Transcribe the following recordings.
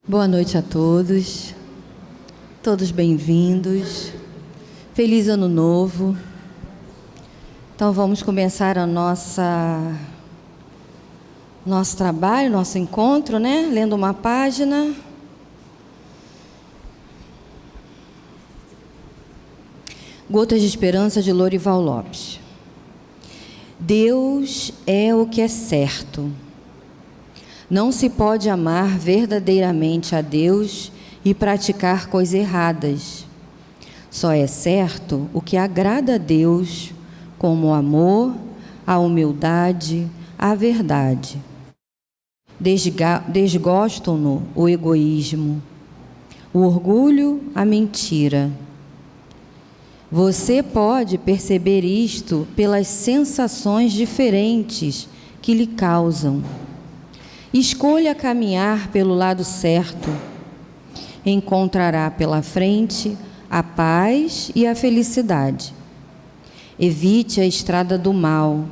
Boa noite a todos, todos bem-vindos, feliz ano novo. Então vamos começar nosso trabalho, nosso encontro, né? Lendo uma página. Gotas de Esperança, de Lorival Lopes. Deus é o que é certo. Não se pode amar verdadeiramente a Deus e praticar coisas erradas. Só é certo o que agrada a Deus, como o amor, a humildade, a verdade. Desgostam-no o egoísmo, o orgulho, a mentira. Você pode perceber isto pelas sensações diferentes que lhe causam. Escolha caminhar pelo lado certo. Encontrará pela frente a paz e a felicidade. Evite a estrada do mal.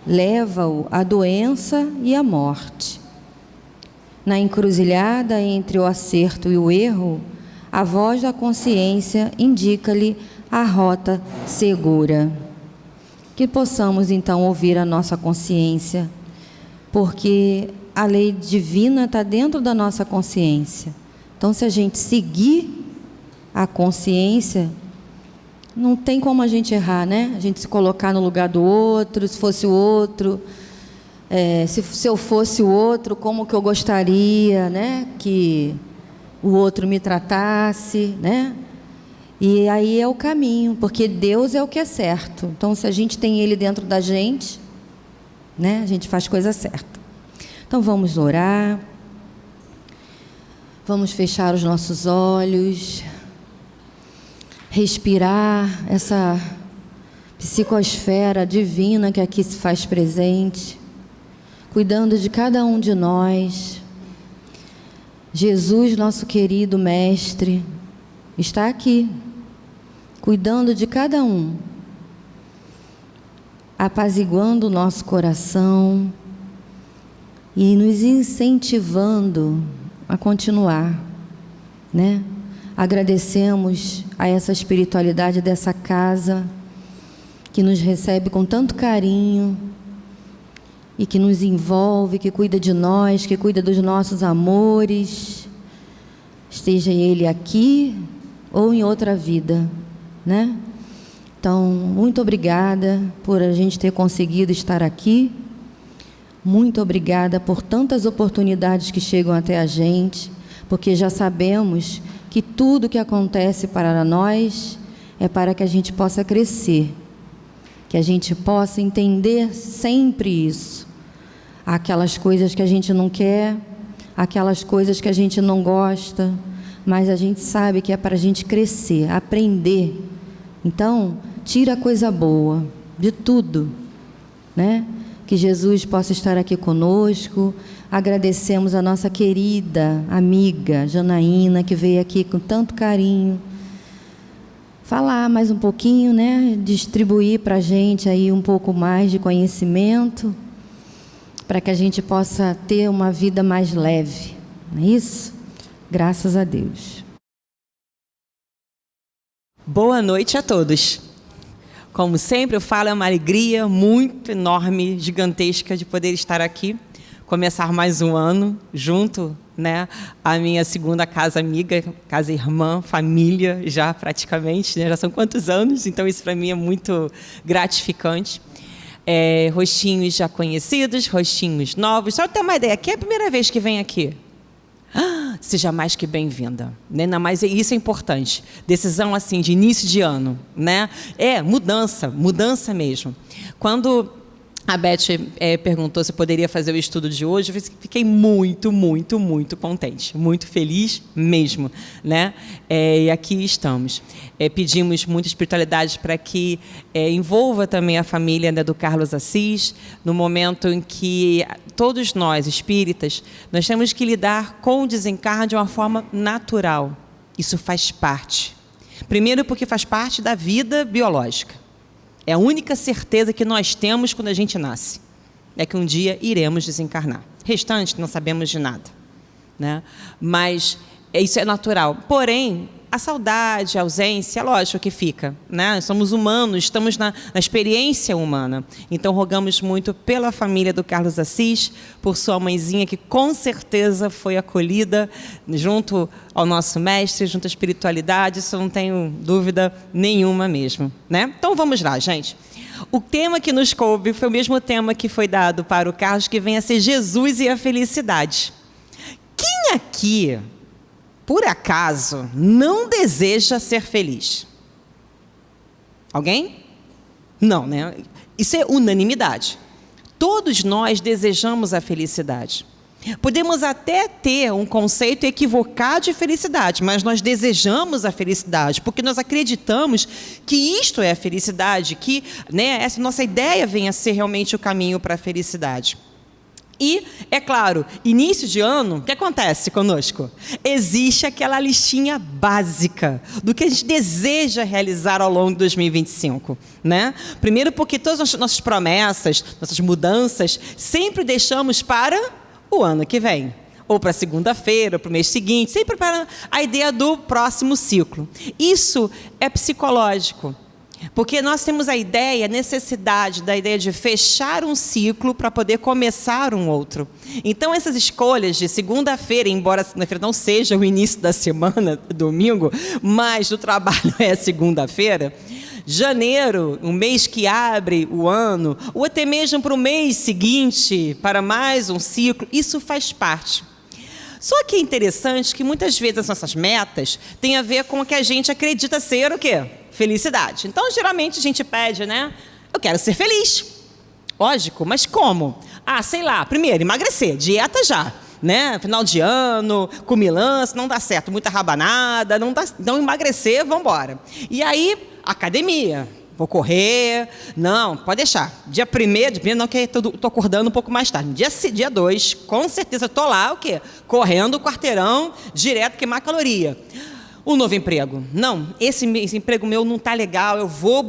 Leva-o à doença e à morte. Na encruzilhada entre o acerto e o erro, a voz da consciência indica-lhe a rota segura. Que possamos então ouvir a nossa consciência, porque a lei divina está dentro da nossa consciência. Então, se a gente seguir a consciência, não tem como a gente errar, né? A gente se colocar no lugar do outro, se fosse o outro, se eu fosse o outro, como que eu gostaria, né? Que o outro me tratasse, né? E aí é o caminho, porque Deus é o que é certo. Então, se a gente tem Ele dentro da gente, né? A gente faz coisa certa. Então vamos orar. Vamos fechar os nossos olhos. Respirar essa psicosfera divina que aqui se faz presente, cuidando de cada um de nós. Jesus, nosso querido Mestre, está aqui, cuidando de cada um, apaziguando o nosso coração e nos incentivando a continuar, né? Agradecemos a essa espiritualidade dessa casa que nos recebe com tanto carinho e que nos envolve, que cuida de nós, que cuida dos nossos amores, esteja ele aqui ou em outra vida, né? Então, muito obrigada por a gente ter conseguido estar aqui. Muito obrigada por tantas oportunidades que chegam até a gente, porque já sabemos que tudo que acontece para nós é para que a gente possa crescer, que a gente possa entender sempre isso. Aquelas coisas que a gente não quer, aquelas coisas que a gente não gosta, mas a gente sabe que é para a gente crescer, aprender. Então, tira a coisa boa de tudo, né? Que Jesus possa estar aqui conosco. Agradecemos a nossa querida amiga Janaína, que veio aqui com tanto carinho falar mais um pouquinho, né? Distribuir para a gente aí um pouco mais de conhecimento, para que a gente possa ter uma vida mais leve, não é isso? Graças a Deus. Boa noite a todos. Como sempre eu falo, é uma alegria muito enorme, gigantesca de poder estar aqui, começar mais um ano junto, né, a minha segunda casa amiga, casa irmã, família já praticamente, né, já são quantos anos, então isso para mim é muito gratificante. Rostinhos já conhecidos, rostinhos novos. Só para ter uma ideia, aqui é a primeira vez que vem aqui. Seja mais que bem-vinda, né? Mas isso é importante. Decisão assim de início de ano, né? Mudança mesmo. Quando a Beth perguntou se poderia fazer o estudo de hoje, eu fiquei muito, muito, muito contente, muito feliz mesmo, né? E aqui estamos. Pedimos muita espiritualidade para que envolva também a família, né, do Carlos Assis, no momento em que todos nós, espíritas, nós temos que lidar com o desencarne de uma forma natural. Isso faz parte. Primeiro porque faz parte da vida biológica. É a única certeza que nós temos quando a gente nasce. É que um dia iremos desencarnar. Restante, não sabemos de nada. né? Mas isso é natural. Porém, a saudade, a ausência, lógico que fica, né? Somos humanos, estamos na experiência humana. Então, rogamos muito pela família do Carlos Assis, por sua mãezinha, que com certeza foi acolhida junto ao nosso mestre, junto à espiritualidade, isso eu não tenho dúvida nenhuma mesmo, né? Então, vamos lá, gente. O tema que nos coube foi o mesmo tema que foi dado para o Carlos, que vem a ser Jesus e a felicidade. Quem aqui, por acaso, não deseja ser feliz? Alguém? Não, né? Isso é unanimidade. Todos nós desejamos a felicidade. Podemos até ter um conceito equivocado de felicidade, mas nós desejamos a felicidade, porque nós acreditamos que isto é a felicidade, que, né, essa nossa ideia venha a ser realmente o caminho para a felicidade. E, é claro, início de ano, o que acontece conosco? Existe aquela listinha básica do que a gente deseja realizar ao longo de 2025, né? Primeiro porque todas as nossas promessas, nossas mudanças, sempre deixamos para o ano que vem. Ou para segunda-feira, ou para o mês seguinte, sempre para a ideia do próximo ciclo. Isso é psicológico. Porque nós temos a ideia, a necessidade da ideia de fechar um ciclo para poder começar um outro. Então, essas escolhas de segunda-feira, embora segunda-feira não seja o início da semana, domingo, mas o trabalho é segunda-feira, janeiro, um mês que abre o ano, ou até mesmo para o mês seguinte, para mais um ciclo, isso faz parte. Só que é interessante que muitas vezes as nossas metas têm a ver com o que a gente acredita ser o quê? Felicidade. Então, geralmente, a gente pede, né? Eu quero ser feliz. Lógico, mas como? Ah, sei lá, primeiro, emagrecer, dieta já, né? Final de ano, comilança, não dá certo, muita rabanada, não emagrecer, vamos embora. E aí, academia, vou correr, não, pode deixar. Dia 1º, não que estou acordando um pouco mais tarde, dia 2, com certeza estou lá, o quê? Correndo o quarteirão, direto queimar caloria. O novo emprego. Não, esse emprego meu não está legal, eu vou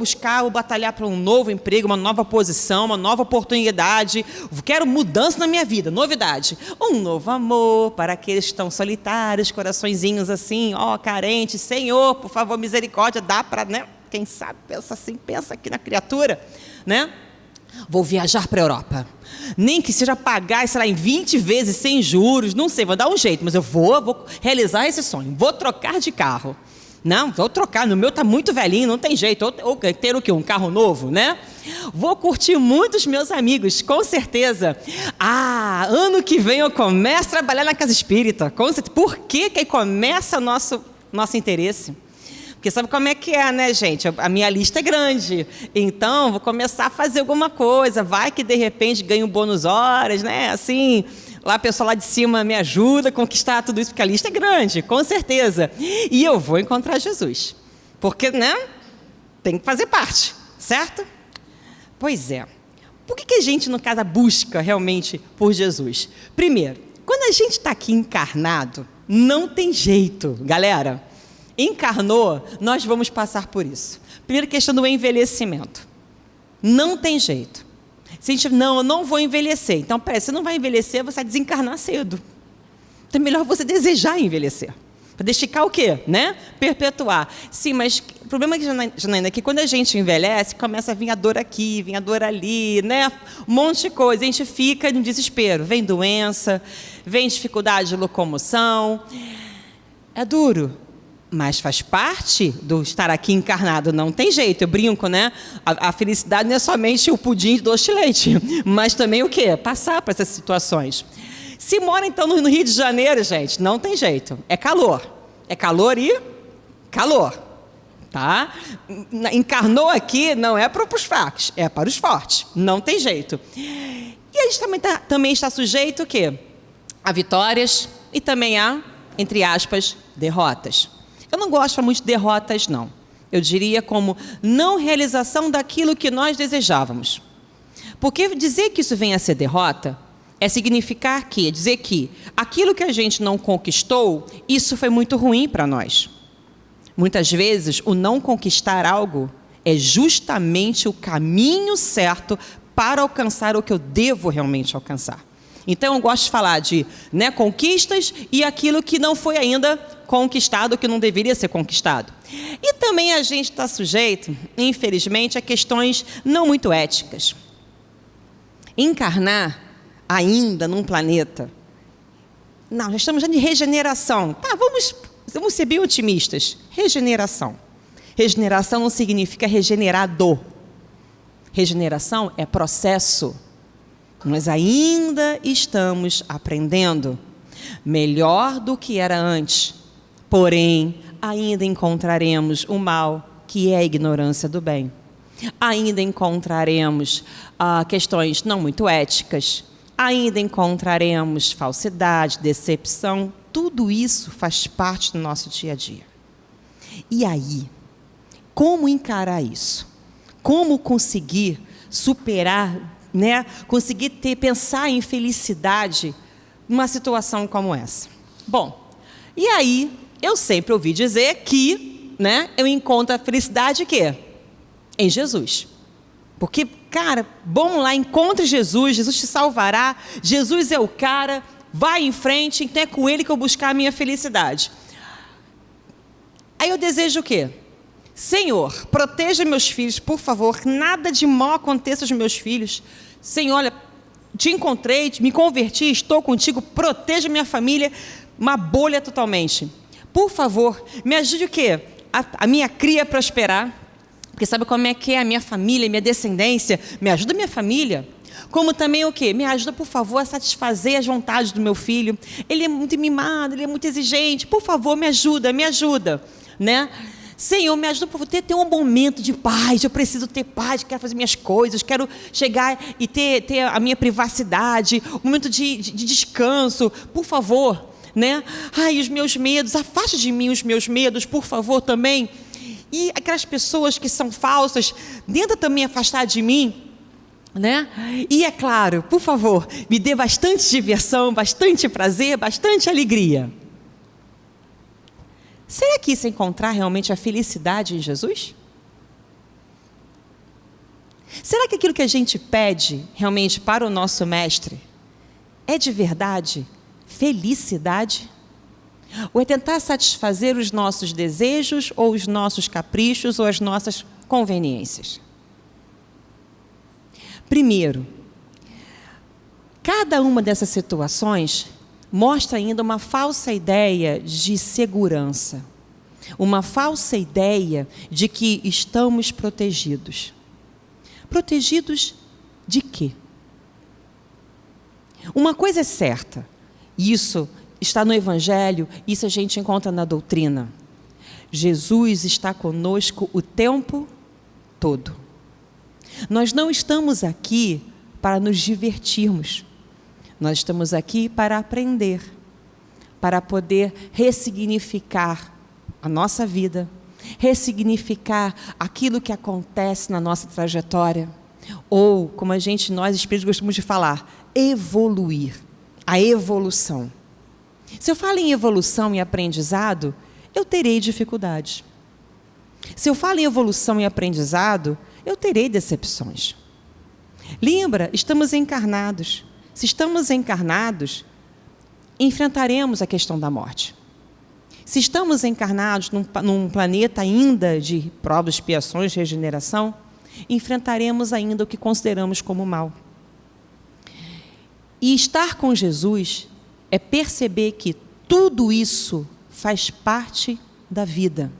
batalhar para um novo emprego, uma nova posição, uma nova oportunidade, quero mudança na minha vida, novidade. Um novo amor para aqueles que estão solitários, coraçõezinhos assim, carentes, Senhor, por favor, misericórdia, dá para, né? Quem sabe, pensa assim, pensa aqui na criatura, né? Vou viajar para a Europa. Nem que seja pagar, sei lá, em 20 vezes, sem juros, não sei, vou dar um jeito, mas eu vou realizar esse sonho. Vou trocar de carro. Não, vou trocar, no meu está muito velhinho, não tem jeito. Ou ter o quê? Um carro novo, né? Vou curtir muito os meus amigos, com certeza. Ano que vem eu começo a trabalhar na casa espírita, com certeza. Por que aí começa nosso interesse? Porque sabe como é que é, né, gente? A minha lista é grande. Então, vou começar a fazer alguma coisa. Vai que, de repente, ganho bônus horas, né? Assim, lá a pessoa lá de cima me ajuda a conquistar tudo isso, porque a lista é grande, com certeza. E eu vou encontrar Jesus. Porque, né? Tem que fazer parte, certo? Pois é. Por que a gente, no caso, busca realmente por Jesus? Primeiro, quando a gente está aqui encarnado, não tem jeito, galera. Encarnou, nós vamos passar por isso. Primeira questão do envelhecimento. Não tem jeito. Se a gente, eu não vou envelhecer. Então, peraí, você não vai envelhecer, você vai desencarnar cedo. Então, é melhor você desejar envelhecer. Para deixar o quê? Né? Perpetuar. Sim, mas o problema, Janaína, é que quando a gente envelhece, começa a vir a dor aqui, vem a dor ali, né? Um monte de coisa. A gente fica no desespero. Vem doença, vem dificuldade de locomoção. É duro. Mas faz parte do estar aqui encarnado, não tem jeito, eu brinco, né? A felicidade não é somente o pudim de doce de leite, mas também o quê? Passar por essas situações. Se mora, então, no Rio de Janeiro, gente, não tem jeito, é calor. É calor e calor, tá? Encarnou aqui, não é para os fracos, é para os fortes, não tem jeito. E a gente também está sujeito o quê? A vitórias e também a, entre aspas, derrotas. Eu não gosto de falar muito de derrotas, não. Eu diria como não realização daquilo que nós desejávamos. Porque dizer que isso vem a ser derrota é significar que, dizer que aquilo que a gente não conquistou, isso foi muito ruim para nós. Muitas vezes, o não conquistar algo é justamente o caminho certo para alcançar o que eu devo realmente alcançar. Então, eu gosto de falar de, né, conquistas e aquilo que não foi ainda conquistado, que não deveria ser conquistado. E também a gente está sujeito, infelizmente, a questões não muito éticas. Encarnar ainda num planeta... Não, já estamos de regeneração. Tá, vamos ser bem otimistas. Regeneração. Regeneração não significa regenerado. Regeneração é processo. Nós ainda estamos aprendendo. Melhor do que era antes. Porém, ainda encontraremos o mal, que é a ignorância do bem. Ainda encontraremos questões não muito éticas. Ainda encontraremos falsidade, decepção. Tudo isso faz parte do nosso dia a dia. E aí, como encarar isso? Como conseguir superar, né? Conseguir pensar em felicidade numa situação como essa? Bom, e aí eu sempre ouvi dizer que, né, eu encontro a felicidade quê? Em Jesus. Porque, cara, bom lá, encontre Jesus, Jesus te salvará, Jesus é o cara, vai em frente, então é com Ele que eu buscar a minha felicidade. Aí eu desejo o quê? Senhor, proteja meus filhos, por favor, nada de mal aconteça aos meus filhos. Senhor, olha, te encontrei, me converti, estou contigo, proteja minha família, uma bolha totalmente. Por favor, me ajude o quê? A minha cria a prosperar. Porque sabe como é que é a minha família, minha descendência? Me ajuda a minha família. Como também o quê? Me ajuda, por favor, a satisfazer as vontades do meu filho. Ele é muito mimado, ele é muito exigente. Por favor, me ajuda, né? Senhor, me ajuda por ter um momento de paz. Eu preciso ter paz, quero fazer minhas coisas, quero chegar e ter a minha privacidade, um momento de descanso. Por favor, né? Ai, os meus medos, afaste de mim os meus medos, por favor, também. E aquelas pessoas que são falsas, tenta também afastar de mim, né? E é claro, por favor, me dê bastante diversão, bastante prazer, bastante alegria. Será que isso é encontrar realmente a felicidade em Jesus? Será que aquilo que a gente pede realmente para o nosso Mestre é de verdade felicidade? Ou é tentar satisfazer os nossos desejos, ou os nossos caprichos, ou as nossas conveniências? Primeiro, cada uma dessas situações mostra ainda uma falsa ideia de segurança. Uma falsa ideia de que estamos protegidos. Protegidos de quê? Uma coisa é certa, isso está no Evangelho, isso a gente encontra na doutrina. Jesus está conosco o tempo todo. Nós não estamos aqui para nos divertirmos. Nós estamos aqui para aprender, para poder ressignificar a nossa vida, ressignificar aquilo que acontece na nossa trajetória, ou, como nós espíritos gostamos de falar, evoluir, a evolução. Se eu falo em evolução e aprendizado, eu terei dificuldades. Se eu falo em evolução e aprendizado, eu terei decepções. Lembra, estamos encarnados. Se estamos encarnados, enfrentaremos a questão da morte. Se estamos encarnados num planeta ainda de provas, expiações, regeneração, enfrentaremos ainda o que consideramos como mal. E estar com Jesus é perceber que tudo isso faz parte da vida.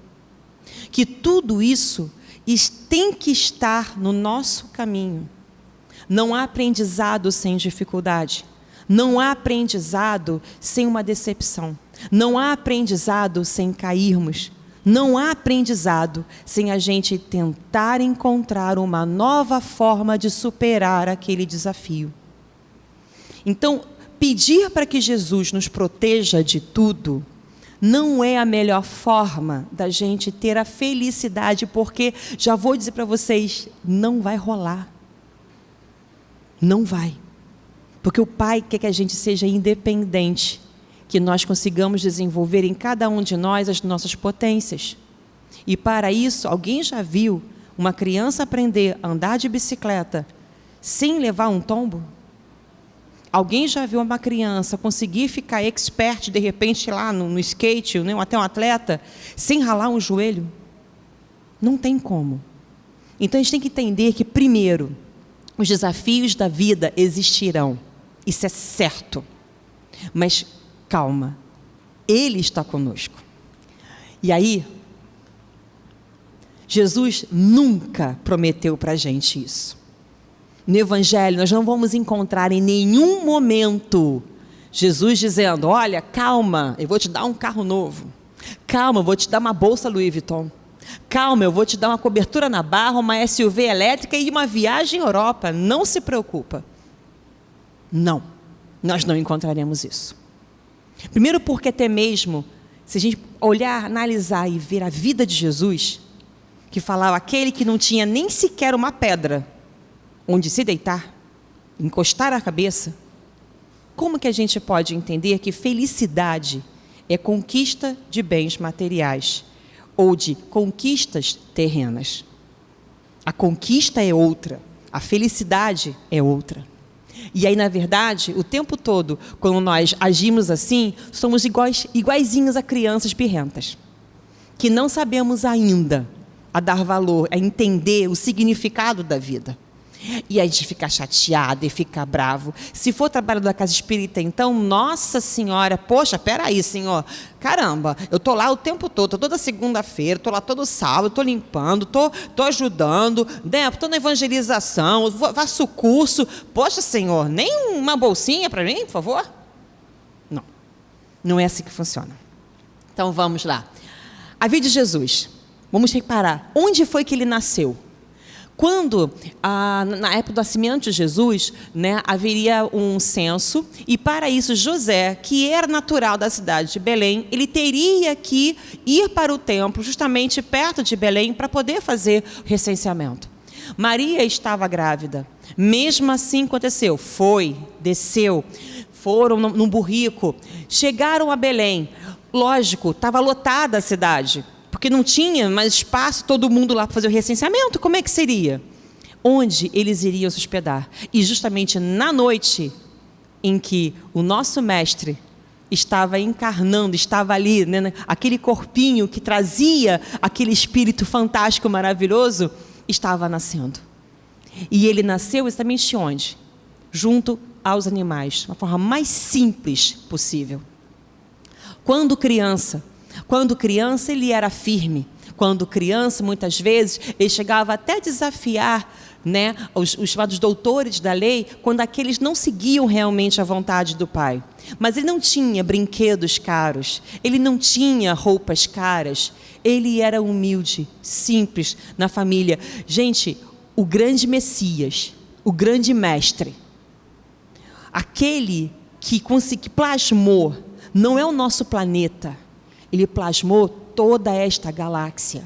Que tudo isso tem que estar no nosso caminho. Não há aprendizado sem dificuldade. Não há aprendizado sem uma decepção. Não há aprendizado sem cairmos. Não há aprendizado sem a gente tentar encontrar uma nova forma de superar aquele desafio. Então, pedir para que Jesus nos proteja de tudo não é a melhor forma da gente ter a felicidade, porque, já vou dizer para vocês, não vai rolar. Não vai. Porque o Pai quer que a gente seja independente, que nós consigamos desenvolver em cada um de nós as nossas potências. E para isso, alguém já viu uma criança aprender a andar de bicicleta sem levar um tombo? Alguém já viu uma criança conseguir ficar expert, de repente, lá no skate, né, até um atleta, sem ralar um joelho? Não tem como. Então, a gente tem que entender que, primeiro, os desafios da vida existirão. Isso é certo. Mas, calma. Ele está conosco. E aí, Jesus nunca prometeu para a gente isso. No Evangelho, nós não vamos encontrar em nenhum momento Jesus dizendo: olha, calma, eu vou te dar um carro novo. Calma, eu vou te dar uma bolsa Louis Vuitton. Calma, eu vou te dar uma cobertura na barra, uma SUV elétrica e uma viagem à Europa. Não se preocupa. Não, nós não encontraremos isso. Primeiro porque até mesmo, se a gente olhar, analisar e ver a vida de Jesus, que falava aquele que não tinha nem sequer uma pedra onde se deitar, encostar a cabeça, como que a gente pode entender que felicidade é conquista de bens materiais ou de conquistas terrenas? A conquista é outra, a felicidade é outra. E aí, na verdade, o tempo todo, quando nós agimos assim, somos iguaizinhos a crianças birrentas, que não sabemos ainda a dar valor, a entender o significado da vida. E a gente fica chateado e fica bravo. Se for trabalho da casa espírita, então, nossa senhora, poxa, peraí, senhor, caramba, eu estou lá o tempo todo, toda segunda-feira, estou lá todo sábado, estou limpando, estou ajudando, né, estou na evangelização, faço curso, poxa, senhor, nem uma bolsinha para mim, por favor? Não, não é assim que funciona. Então, vamos lá. A vida de Jesus, vamos reparar, onde foi que ele nasceu? Quando, na época do nascimento de Jesus, né, haveria um censo, e para isso José, que era natural da cidade de Belém, ele teria que ir para o templo, justamente perto de Belém, para poder fazer o recenseamento. Maria estava grávida, mesmo assim aconteceu, desceu, foram num burrico, chegaram a Belém, lógico, estava lotada a cidade, porque não tinha mais espaço, todo mundo lá para fazer o recenseamento. Como é que seria? Onde eles iriam se hospedar? E justamente na noite em que o nosso mestre estava encarnando, estava ali, né, aquele corpinho que trazia aquele espírito fantástico, maravilhoso, estava nascendo. E ele nasceu exatamente onde? Junto aos animais, de uma forma mais simples possível. Quando criança, ele era firme. Quando criança, muitas vezes, ele chegava até a desafiar, né, os chamados doutores da lei, quando aqueles não seguiam realmente a vontade do Pai. Mas ele não tinha brinquedos caros, ele não tinha roupas caras, ele era humilde, simples na família. Gente, o grande Messias, o grande mestre, aquele que plasmou, não é o nosso planeta, ele plasmou toda esta galáxia.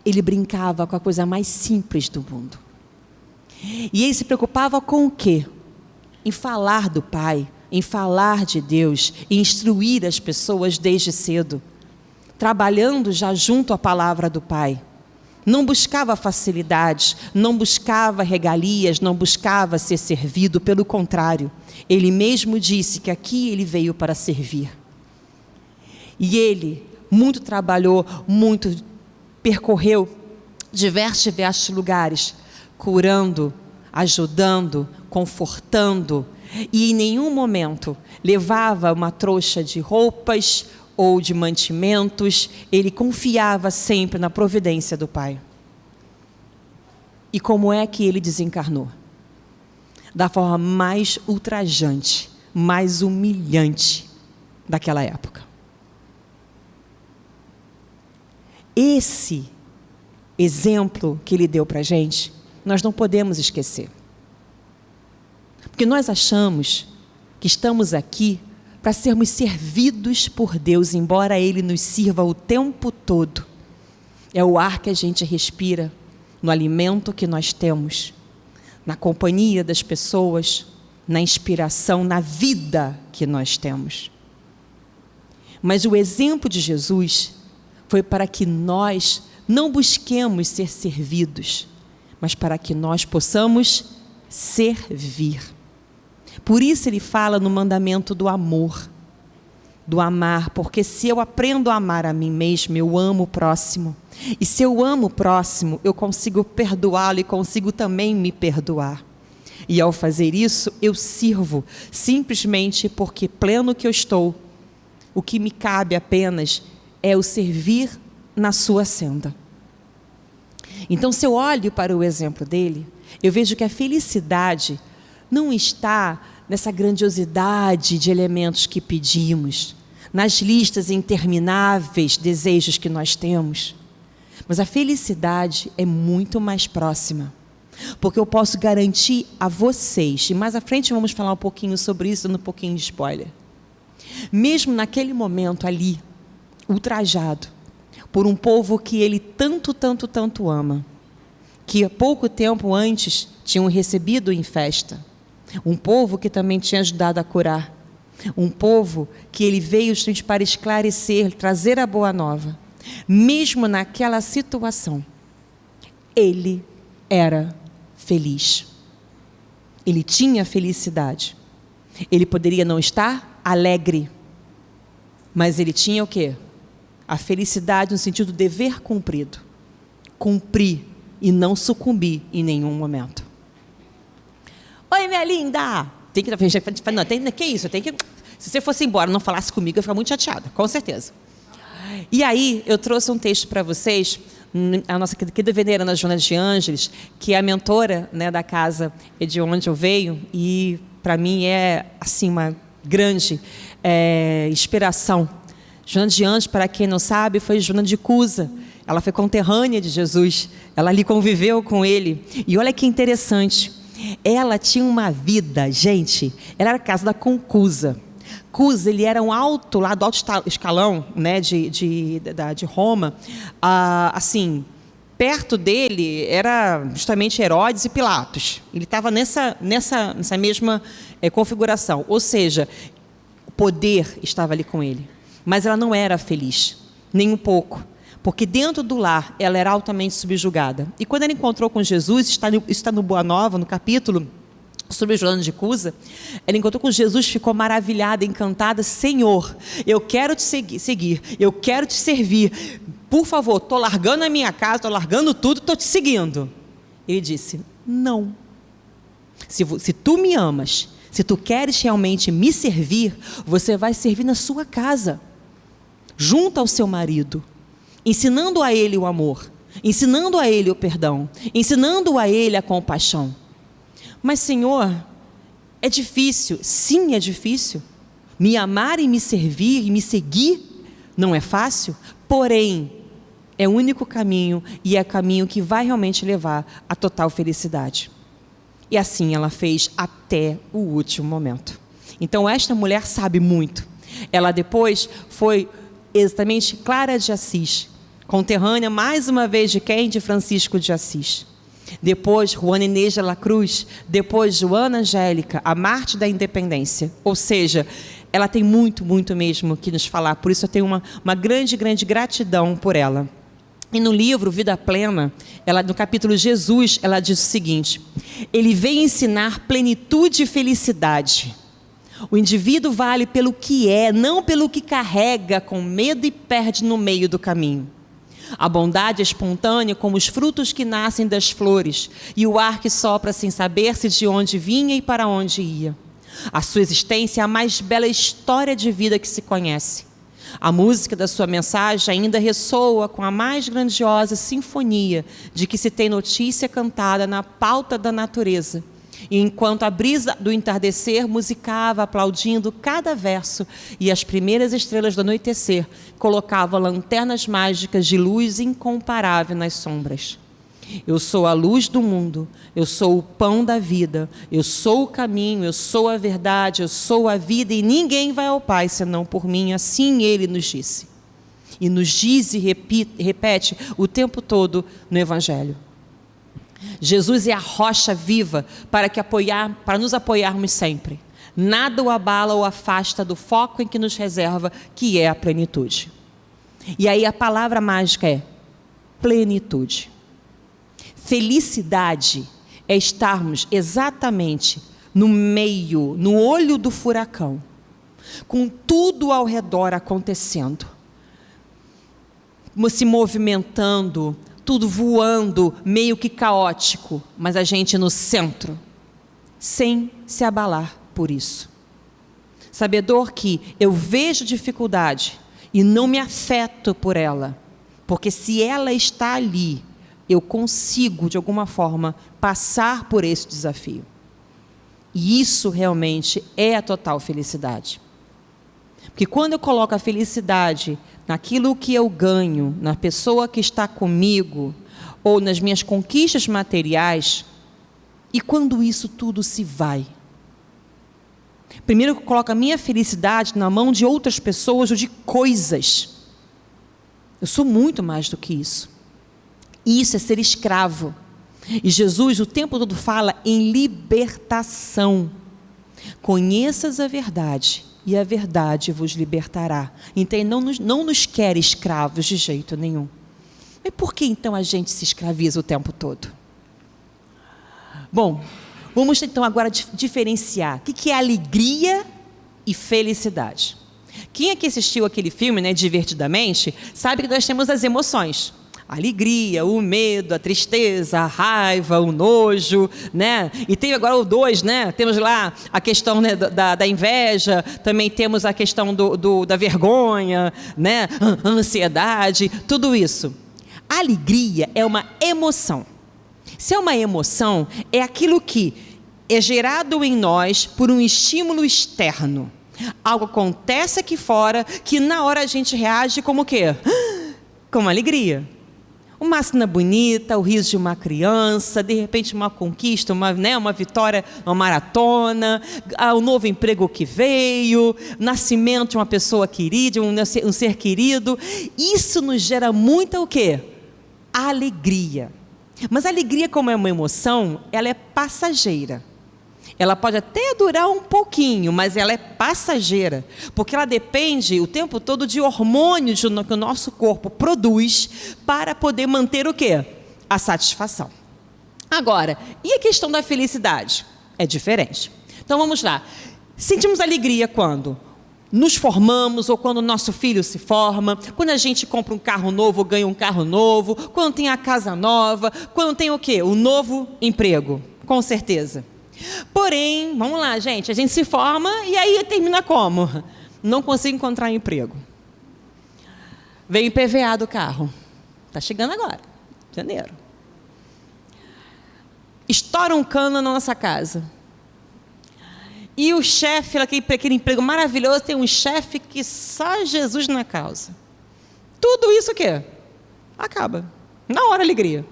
Ele brincava com a coisa mais simples do mundo. E ele se preocupava com o quê? Em falar do Pai, em falar de Deus, em instruir as pessoas desde cedo, trabalhando já junto à palavra do Pai. Não buscava facilidades, não buscava regalias, não buscava ser servido, pelo contrário, ele mesmo disse que aqui ele veio para servir. E ele muito trabalhou, muito percorreu diversos lugares, curando, ajudando, confortando, e em nenhum momento levava uma trouxa de roupas ou de mantimentos. Ele confiava sempre na providência do Pai. E como é que ele desencarnou? Da forma mais ultrajante, mais humilhante daquela época. Esse exemplo que ele deu para a gente, nós não podemos esquecer. Porque nós achamos que estamos aqui para sermos servidos por Deus, embora Ele nos sirva o tempo todo. É o ar que a gente respira, no alimento que nós temos, na companhia das pessoas, na inspiração, na vida que nós temos. Mas o exemplo de Jesus foi para que nós não busquemos ser servidos, mas para que nós possamos servir. Por isso ele fala no mandamento do amor, do amar, porque se eu aprendo a amar a mim mesmo, eu amo o próximo. E se eu amo o próximo, eu consigo perdoá-lo e consigo também me perdoar. E ao fazer isso, eu sirvo, simplesmente porque pleno que eu estou, o que me cabe apenas é o servir na sua senda. Então, se eu olho para o exemplo dele, eu vejo que a felicidade não está nessa grandiosidade de elementos que pedimos, nas listas intermináveis desejos que nós temos. Mas a felicidade é muito mais próxima, porque eu posso garantir a vocês, e mais à frente vamos falar um pouquinho sobre isso, dando um pouquinho de spoiler. Mesmo naquele momento ali, ultrajado por um povo que ele tanto, tanto, tanto ama, que há pouco tempo antes tinham recebido em festa, um povo que também tinha ajudado a curar, um povo que ele veio para esclarecer, trazer a boa nova. Mesmo naquela situação, ele era feliz. Ele tinha felicidade. Ele poderia não estar alegre, mas ele tinha o quê? A felicidade no sentido do dever cumprido. Cumprir e não sucumbir em nenhum momento. Oi, minha linda! Tem que... Não, que isso? Se você fosse embora e não falasse comigo, eu ia ficar muito chateada, com certeza. E aí, eu trouxe um texto para vocês, a nossa querida veneranda Joana de Ângeles, que é a mentora, né, da casa de onde eu venho, e para mim é assim, uma grande inspiração. Joana de Ângeles, para quem não sabe, foi Joana de Cusa. Ela foi conterrânea de Jesus, ela ali conviveu com ele. E olha que interessante, ela tinha uma vida, gente, ela era casada com Cusa. Cusa, ele era um alto, lá do alto escalão, né, de Roma, assim, perto dele era justamente Herodes e Pilatos. Ele estava nessa mesma configuração, ou seja, o poder estava ali com ele. Mas ela não era feliz, nem um pouco, porque dentro do lar ela era altamente subjugada. E quando ela encontrou com Jesus, está no Boa Nova, no capítulo sobre Joana de Cusa, ela encontrou com Jesus, ficou maravilhada, encantada. Senhor, eu quero te seguir, eu quero te servir, por favor, estou largando a minha casa, estou largando tudo, estou te seguindo. Ele disse, não, se tu me amas, se tu queres realmente me servir, você vai servir na sua casa, junto ao seu marido, ensinando a ele o amor, ensinando a ele o perdão, ensinando a ele a compaixão. Mas, Senhor, é difícil. Sim, é difícil. Me amar e me servir e me seguir não é fácil, porém, é o único caminho e é o caminho que vai realmente levar à total felicidade. E assim ela fez até o último momento. Então, esta mulher sabe muito. Ela depois foi exatamente Clara de Assis, conterrânea, mais uma vez, de quem? De Francisco de Assis. Depois, Juana Inês de la Cruz, depois Joana Angélica, a Mártir da Independência. Ou seja, ela tem muito, muito mesmo que nos falar. Por isso eu tenho uma grande, grande gratidão por ela. E no livro Vida Plena, no capítulo Jesus, ela diz o seguinte: ele vem ensinar plenitude e felicidade. O indivíduo vale pelo que é, não pelo que carrega com medo e perde no meio do caminho. A bondade é espontânea como os frutos que nascem das flores e o ar que sopra sem saber-se de onde vinha e para onde ia. A sua existência é a mais bela história de vida que se conhece. A música da sua mensagem ainda ressoa com a mais grandiosa sinfonia de que se tem notícia cantada na pauta da natureza. E enquanto a brisa do entardecer musicava, aplaudindo cada verso, e as primeiras estrelas do anoitecer colocavam lanternas mágicas de luz incomparável nas sombras. Eu sou a luz do mundo, eu sou o pão da vida, eu sou o caminho, eu sou a verdade, eu sou a vida, e ninguém vai ao Pai senão por mim, assim ele nos disse. E nos diz e repete o tempo todo no Evangelho. Jesus é a rocha viva para nos apoiarmos sempre. Nada o abala ou afasta do foco em que nos reserva, que é a plenitude. E aí a palavra mágica é plenitude. Felicidade é estarmos exatamente no meio, no olho do furacão, com tudo ao redor acontecendo, se movimentando, tudo voando, meio que caótico, mas a gente no centro, sem se abalar por isso. Sabedor que eu vejo dificuldade e não me afeto por ela, porque se ela está ali, eu consigo, de alguma forma, passar por esse desafio. E isso realmente é a total felicidade. Porque quando eu coloco a felicidade naquilo que eu ganho, na pessoa que está comigo, ou nas minhas conquistas materiais, e quando isso tudo se vai? Primeiro eu coloco a minha felicidade na mão de outras pessoas ou de coisas. Eu sou muito mais do que isso. Isso é ser escravo. E Jesus o tempo todo fala em libertação. Conheças a verdade, e a verdade vos libertará. Então, não nos quer escravos de jeito nenhum. Mas por que então a gente se escraviza o tempo todo? Bom, vamos então agora diferenciar o que é alegria e felicidade. Quem aqui assistiu aquele filme, né, Divertidamente, sabe que nós temos as emoções. A alegria, o medo, a tristeza, a raiva, o nojo, né? E tem agora o 2, né? Temos lá a questão, né, da inveja, também temos a questão da vergonha, né? A ansiedade, tudo isso. A alegria é uma emoção. Se é uma emoção, é aquilo que é gerado em nós por um estímulo externo. Algo acontece aqui fora que na hora a gente reage como o quê? Com alegria. Uma cena bonita, o riso de uma criança, de repente uma conquista, uma vitória, uma maratona, o novo emprego que veio, nascimento de uma pessoa querida, um ser querido. Isso nos gera muita o quê? Alegria. Mas a alegria, como é uma emoção, ela é passageira. Ela pode até durar um pouquinho, mas ela é passageira, porque ela depende o tempo todo de hormônios que o nosso corpo produz para poder manter o quê? A satisfação. Agora, e a questão da felicidade? É diferente. Então vamos lá. Sentimos alegria quando nos formamos, ou quando o nosso filho se forma, quando a gente compra um carro novo ou ganha um carro novo, quando tem a casa nova, quando tem o quê? O novo emprego, com certeza. Porém, vamos lá, gente, a gente se forma e aí termina como? Não consigo encontrar emprego. Vem o IPVA do carro. Está chegando agora, janeiro. Estoura um cano na nossa casa. E o chefe, aquele emprego maravilhoso, tem um chefe que só Jesus na causa. Tudo isso o quê? Acaba. Na hora, alegria.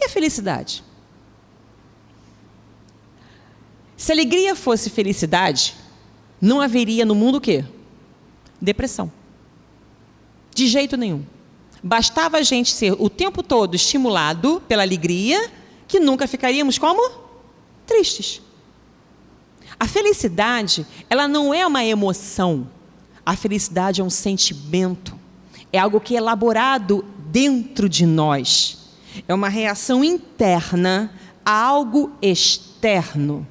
E a felicidade? Se alegria fosse felicidade, não haveria no mundo o quê? Depressão. De jeito nenhum. Bastava a gente ser o tempo todo estimulado pela alegria, que nunca ficaríamos como? Tristes. A felicidade, ela não é uma emoção. A felicidade é um sentimento. É algo que é elaborado dentro de nós. É uma reação interna a algo externo.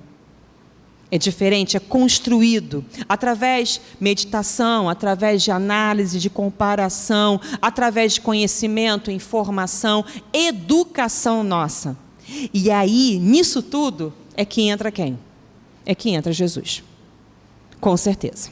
É diferente, é construído através de meditação, através de análise, de comparação, através de conhecimento, informação, educação nossa. E aí, nisso tudo, é que entra quem? É que entra Jesus. Com certeza.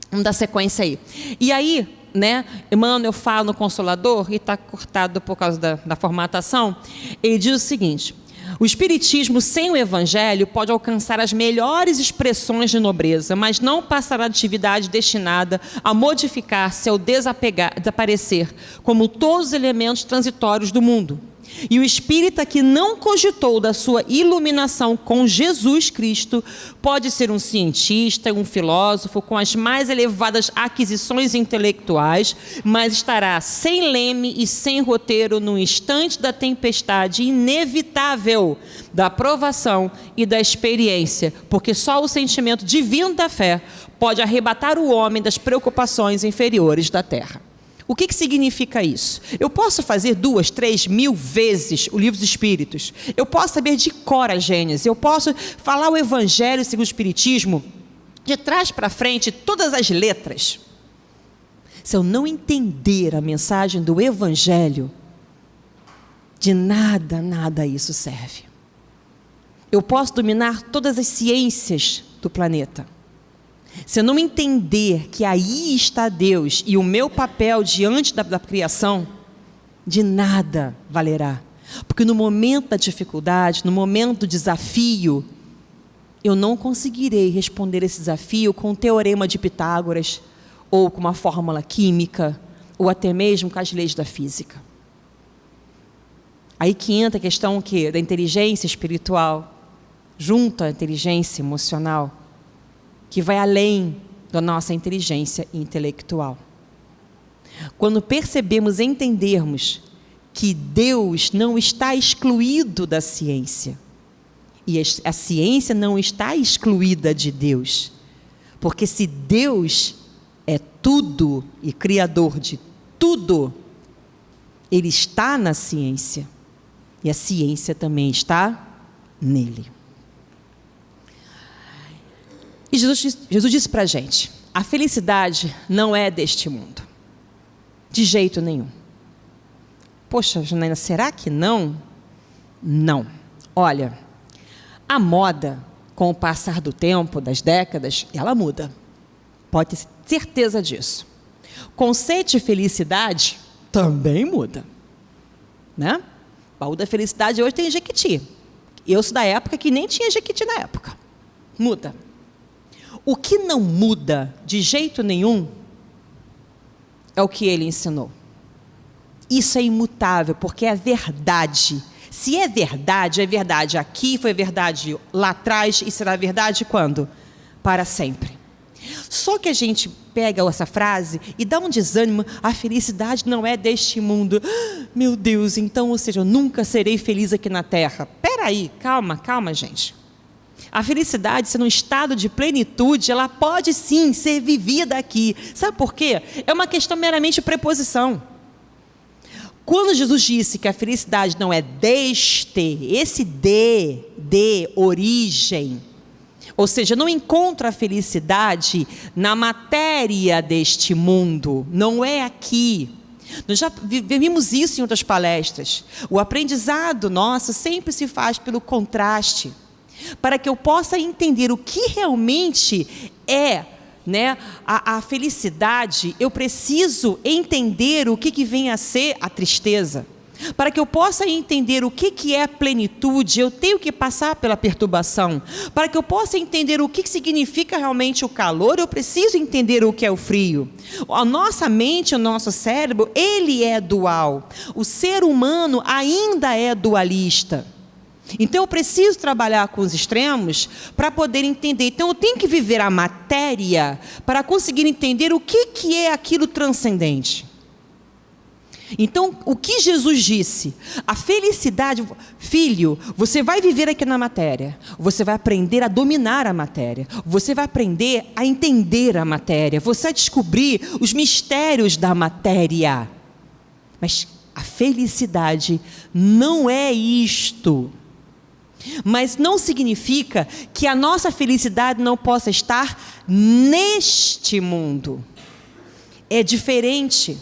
Vamos dar sequência aí. E aí, né, Emmanuel fala no Consolador, e está cortado por causa da formatação, ele diz o seguinte: o espiritismo sem o evangelho pode alcançar as melhores expressões de nobreza, mas não passará de atividade destinada a modificar-se ao desaparecer, como todos os elementos transitórios do mundo. E o espírita que não cogitou da sua iluminação com Jesus Cristo pode ser um cientista, um filósofo com as mais elevadas aquisições intelectuais, mas estará sem leme e sem roteiro no instante da tempestade inevitável da provação e da experiência, porque só o sentimento divino da fé pode arrebatar o homem das preocupações inferiores da terra. O que significa isso? Eu posso fazer 2, 3 mil vezes o livro dos Espíritos. Eu posso saber de cor a Gênesis. Eu posso falar o Evangelho segundo o Espiritismo, de trás para frente, todas as letras. Se eu não entender a mensagem do Evangelho, de nada isso serve. Eu posso dominar todas as ciências do planeta. Se eu não entender que aí está Deus e o meu papel diante da criação, de nada valerá. Porque no momento da dificuldade, no momento do desafio, eu não conseguirei responder esse desafio com o teorema de Pitágoras, ou com uma fórmula química, ou até mesmo com as leis da física. Aí que entra a questão da inteligência espiritual, junto à inteligência emocional, que vai além da nossa inteligência intelectual. Quando percebemos e entendermos que Deus não está excluído da ciência, e a ciência não está excluída de Deus, porque se Deus é tudo e criador de tudo, Ele está na ciência, e a ciência também está nele. E Jesus disse para a gente, a felicidade não é deste mundo, de jeito nenhum. Poxa, Janaína, será que não? Não. Olha, a moda, com o passar do tempo, das décadas, ela muda. Pode ter certeza disso. O conceito de felicidade também muda, né? O baú da felicidade hoje tem Jequiti. Eu sou da época que nem tinha Jequiti na época. Muda. O que não muda de jeito nenhum é o que ele ensinou. Isso é imutável, porque é verdade. Se é verdade aqui, foi verdade lá atrás, e será verdade quando? Para sempre. Só que a gente pega essa frase e dá um desânimo, a felicidade não é deste mundo. Meu Deus, então, ou seja, eu nunca serei feliz aqui na Terra. Espera aí, calma, gente. A felicidade, sendo um estado de plenitude, ela pode sim ser vivida aqui. Sabe por quê? É uma questão meramente de preposição. Quando Jesus disse que a felicidade não é esse de origem, ou seja, não encontra a felicidade na matéria deste mundo, não é aqui. Nós já vimos isso em outras palestras. O aprendizado nosso sempre se faz pelo contraste, para que eu possa entender o que realmente é, né, a felicidade. Eu preciso entender o que vem a ser a tristeza. Para que eu possa entender o que é a plenitude, eu tenho que passar pela perturbação. Para que eu possa entender o que significa realmente o calor, eu preciso entender o que é o frio. A nossa mente, o nosso cérebro, ele é dual. O ser humano ainda é dualista. Então eu preciso trabalhar com os extremos para poder entender. Então eu tenho que viver a matéria para conseguir entender o que é aquilo transcendente. Então, o que Jesus disse? A felicidade, filho, você vai viver aqui na matéria, você vai aprender a dominar a matéria, você vai aprender a entender a matéria, você vai descobrir os mistérios da matéria. Mas a felicidade não é isto. Mas não significa que a nossa felicidade não possa estar neste mundo. É diferente.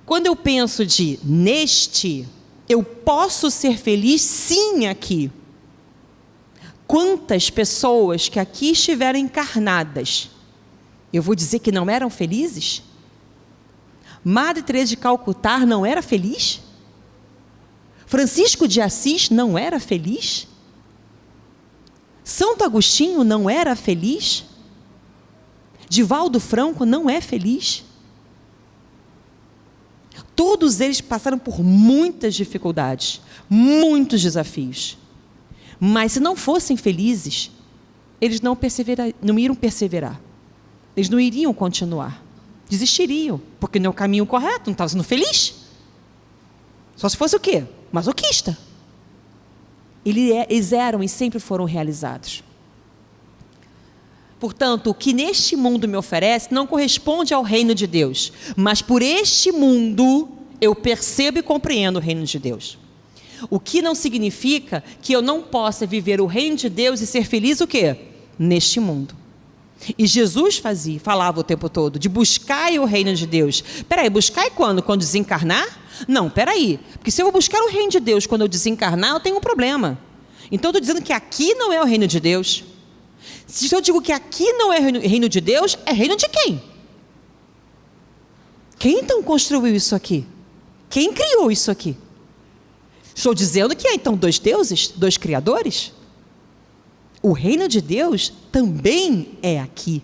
Quando eu penso neste, eu posso ser feliz sim aqui. Quantas pessoas que aqui estiveram encarnadas, eu vou dizer que não eram felizes? Madre Teresa de Calcutá não era feliz? Francisco de Assis não era feliz? Santo Agostinho não era feliz? Divaldo Franco não é feliz? Todos eles passaram por muitas dificuldades, muitos desafios. Mas se não fossem felizes, eles não iriam perseverar. Eles não iriam continuar. Desistiriam, porque não é o caminho correto, não estava sendo feliz. Só se fosse o quê? Masoquista. Eles eram e sempre foram realizados. Portanto, o que neste mundo me oferece não corresponde ao reino de Deus, mas por este mundo eu percebo e compreendo o reino de Deus. O que não significa que eu não possa viver o reino de Deus e ser feliz o quê? Neste mundo. E Jesus falava o tempo todo de buscar o reino de Deus. Peraí, buscar quando? Quando desencarnar? Não, peraí, porque se eu vou buscar o reino de Deus quando eu desencarnar, eu tenho um problema. Então eu estou dizendo que aqui não é o reino de Deus. Se eu digo que aqui não é reino de Deus, é reino de quem? Quem então construiu isso aqui? Quem criou isso aqui? Estou dizendo que há então dois deuses, dois criadores? O reino de Deus também é aqui.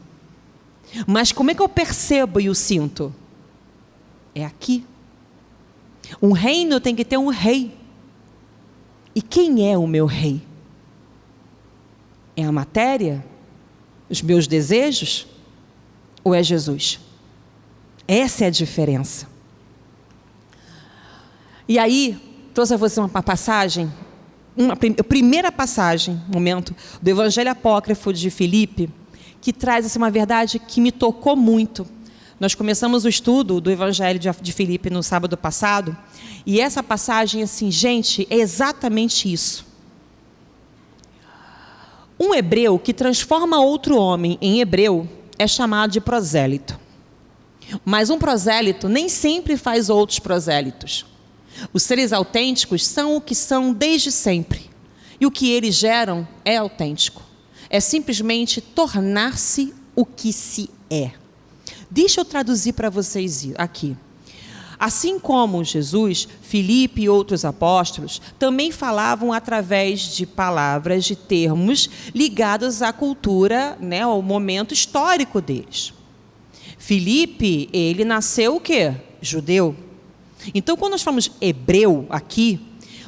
Mas como é que eu percebo e o sinto? É aqui. Um reino tem que ter um rei. E quem é o meu rei? É a matéria? Os meus desejos? Ou é Jesus? Essa é a diferença. E aí, trouxe a você uma passagem, a primeira passagem, momento, do Evangelho Apócrifo de Filipe, que traz assim, uma verdade que me tocou muito. Nós começamos o estudo do Evangelho de Filipe no sábado passado, e essa passagem, assim, gente, é exatamente isso. Um hebreu que transforma outro homem em hebreu é chamado de prosélito. Mas um prosélito nem sempre faz outros prosélitos. Os seres autênticos são o que são desde sempre. E o que eles geram é autêntico. É simplesmente tornar-se o que se é. Deixa eu traduzir para vocês aqui. Assim como Jesus, Filipe e outros apóstolos também falavam através de palavras, de termos ligados à cultura, né, ao momento histórico deles. Filipe, ele nasceu o quê? Judeu. Então, quando nós falamos hebreu aqui,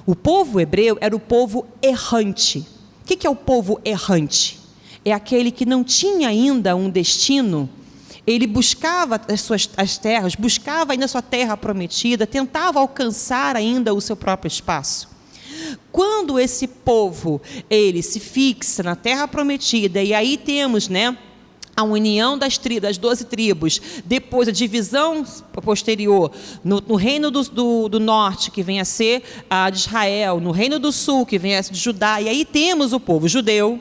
o povo hebreu era o povo errante. O que é o povo errante? É aquele que não tinha ainda um destino. Ele buscava as terras, buscava ainda a sua terra prometida, tentava alcançar ainda o seu próprio espaço. Quando esse povo, ele se fixa na terra prometida, e aí temos, né, a união das 12 tribos, depois a divisão posterior, no reino do norte, que vem a ser a de Israel, no reino do sul, que vem a ser de Judá, e aí temos o povo judeu,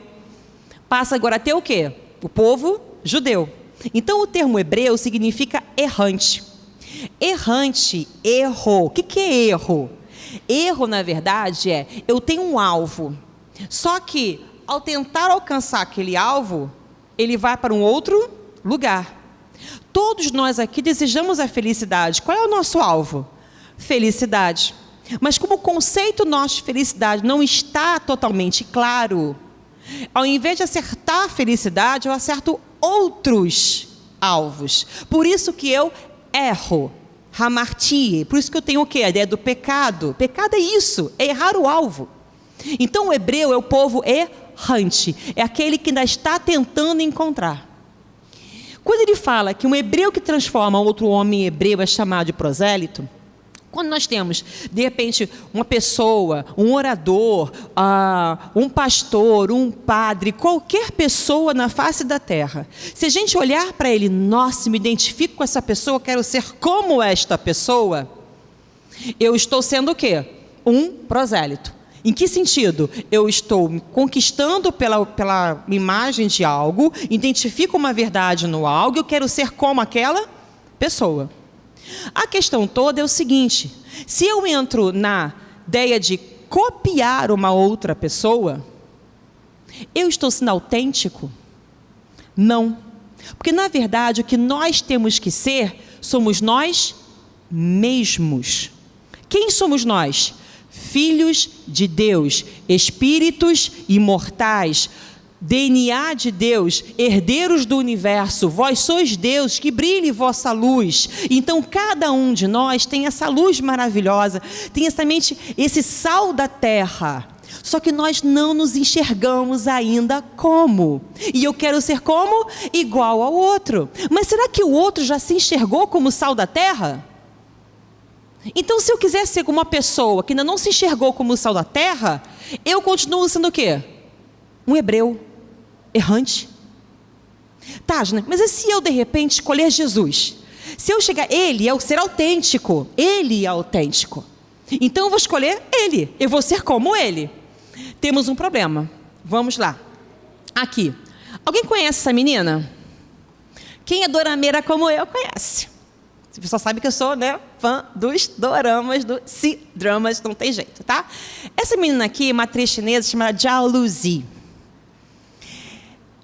passa agora a ter o quê? O povo judeu. Então o termo hebreu significa errante. Errante, erro. O que é erro? Erro, na verdade, é eu tenho um alvo, só que ao tentar alcançar aquele alvo, ele vai para um outro lugar. Todos nós aqui desejamos a felicidade. Qual é o nosso alvo? Felicidade. Mas como o conceito nosso de felicidade não está totalmente claro, ao invés de acertar a felicidade, eu acerto outros alvos. Por isso que eu erro, hamartie. Por isso que eu tenho o quê? A ideia do pecado. Pecado é isso, é errar o alvo. Então o hebreu é o povo errante, é aquele que ainda está tentando encontrar. Quando ele fala que um hebreu que transforma outro homem em hebreu é chamado de prosélito, quando nós temos, de repente, uma pessoa, um orador, um pastor, um padre, qualquer pessoa na face da terra, se a gente olhar para ele, nossa, me identifico com essa pessoa, quero ser como esta pessoa, eu estou sendo o quê? Um prosélito. Em que sentido? Eu estou me conquistando pela imagem de algo, identifico uma verdade no algo, eu quero ser como aquela pessoa. A questão toda é o seguinte: se eu entro na ideia de copiar uma outra pessoa, eu estou sendo autêntico? Não. Porque, na verdade, o que nós temos que ser, somos nós mesmos. Quem somos nós? Filhos de Deus, espíritos imortais, DNA de Deus, herdeiros do universo, vós sois Deus, que brilhe vossa luz. Então cada um de nós tem essa luz maravilhosa, tem exatamente esse sal da terra, só que nós não nos enxergamos ainda como, e eu quero ser como? Igual ao outro. Mas será que o outro já se enxergou como sal da terra? Então, se eu quiser ser como uma pessoa que ainda não se enxergou como o sal da terra, eu continuo sendo o quê? Um hebreu errante. Tá, mas e se eu de repente escolher Jesus? Se eu chegar, ele é o ser autêntico, ele é autêntico. Então eu vou escolher ele, eu vou ser como ele. Temos um problema, vamos lá. Aqui, alguém conhece essa menina? Quem é dorameira como eu conhece. Você pessoal sabe que eu sou, né, fã dos doramas, do C-dramas, não tem jeito, tá? Essa menina aqui é uma atriz chinesa chamada Zhao Luzi.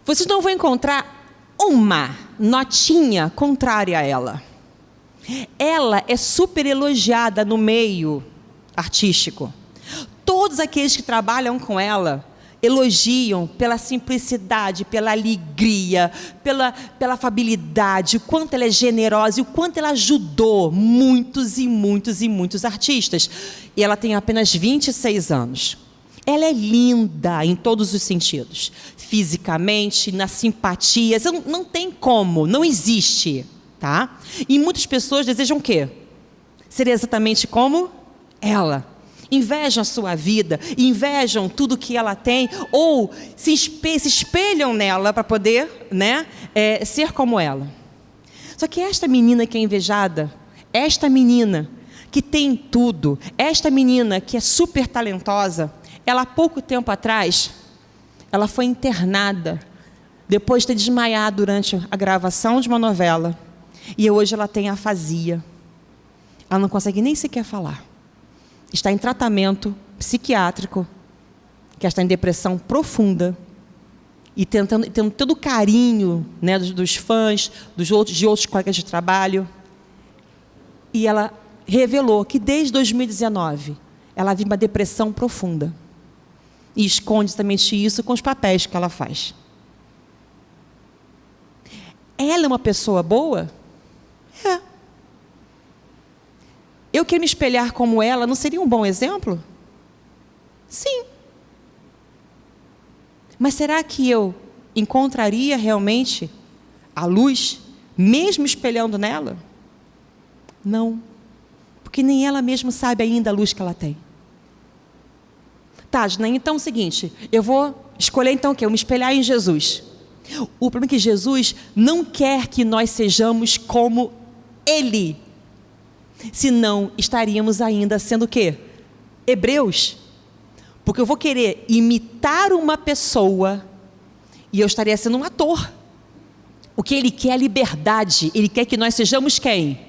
Vocês não vão encontrar uma notinha contrária a ela. Ela é super elogiada no meio artístico. Todos aqueles que trabalham com ela elogiam pela simplicidade, pela alegria, pela afabilidade, o quanto ela é generosa e o quanto ela ajudou muitos e muitos e muitos artistas. E ela tem apenas 26 anos. Ela é linda em todos os sentidos. Fisicamente, na simpatia. Não tem como, não existe. Tá? E muitas pessoas desejam o quê? Ser exatamente como ela. Invejam a sua vida, invejam tudo que ela tem, ou se espelham nela para poder, né, ser como ela. Só que esta menina que é invejada, esta menina que tem tudo, esta menina que é super talentosa, ela há pouco tempo atrás, ela foi internada, depois de ter desmaiado durante a gravação de uma novela, e hoje ela tem afasia. Ela não consegue nem sequer falar. Está em tratamento psiquiátrico, que está em depressão profunda, e tendo todo o carinho, né, dos fãs, de outros colegas de trabalho. E ela revelou que desde 2019 ela vive uma depressão profunda. E esconde exatamente isso com os papéis que ela faz. Ela é uma pessoa boa? É. Eu querer me espelhar como ela, não seria um bom exemplo? Sim. Mas será que eu encontraria realmente a luz, mesmo espelhando nela? Não. Porque nem ela mesma sabe ainda a luz que ela tem. Tá, então é o seguinte, eu vou escolher então o quê? Eu me espelhar em Jesus. O problema é que Jesus não quer que nós sejamos como Ele. Senão estaríamos ainda sendo o quê? Hebreus. Porque eu vou querer imitar uma pessoa e eu estaria sendo um ator. O que Ele quer é liberdade. Ele quer que nós sejamos quem?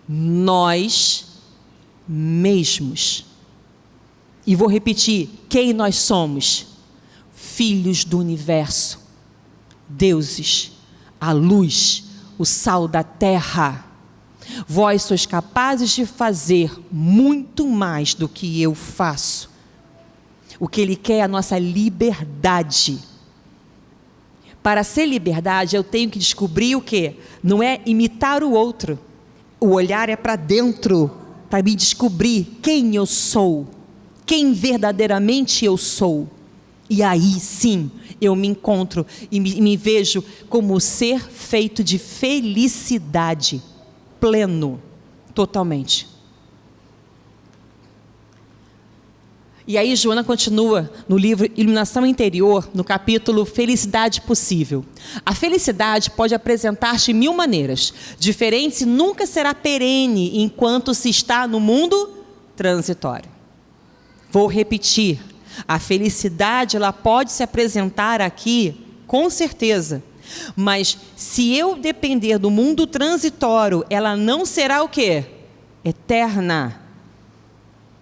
Nós mesmos. E vou repetir, quem nós somos? Filhos do universo, deuses, a luz, o sal da terra. Vós sois capazes de fazer muito mais do que eu faço. O que Ele quer é a nossa liberdade. Para ser liberdade, eu tenho que descobrir o quê? Não é imitar o outro. O olhar é para dentro, para me descobrir quem eu sou, quem verdadeiramente eu sou. E aí sim, eu me encontro e me vejo como ser feito de felicidade. Pleno, totalmente. E aí Joana continua no livro Iluminação Interior, no capítulo Felicidade Possível. A felicidade pode apresentar-se de 1000 maneiras, diferentes e nunca será perene enquanto se está no mundo transitório. Vou repetir, a felicidade ela pode se apresentar aqui, com certeza. Mas se eu depender do mundo transitório, ela não será o quê? Eterna.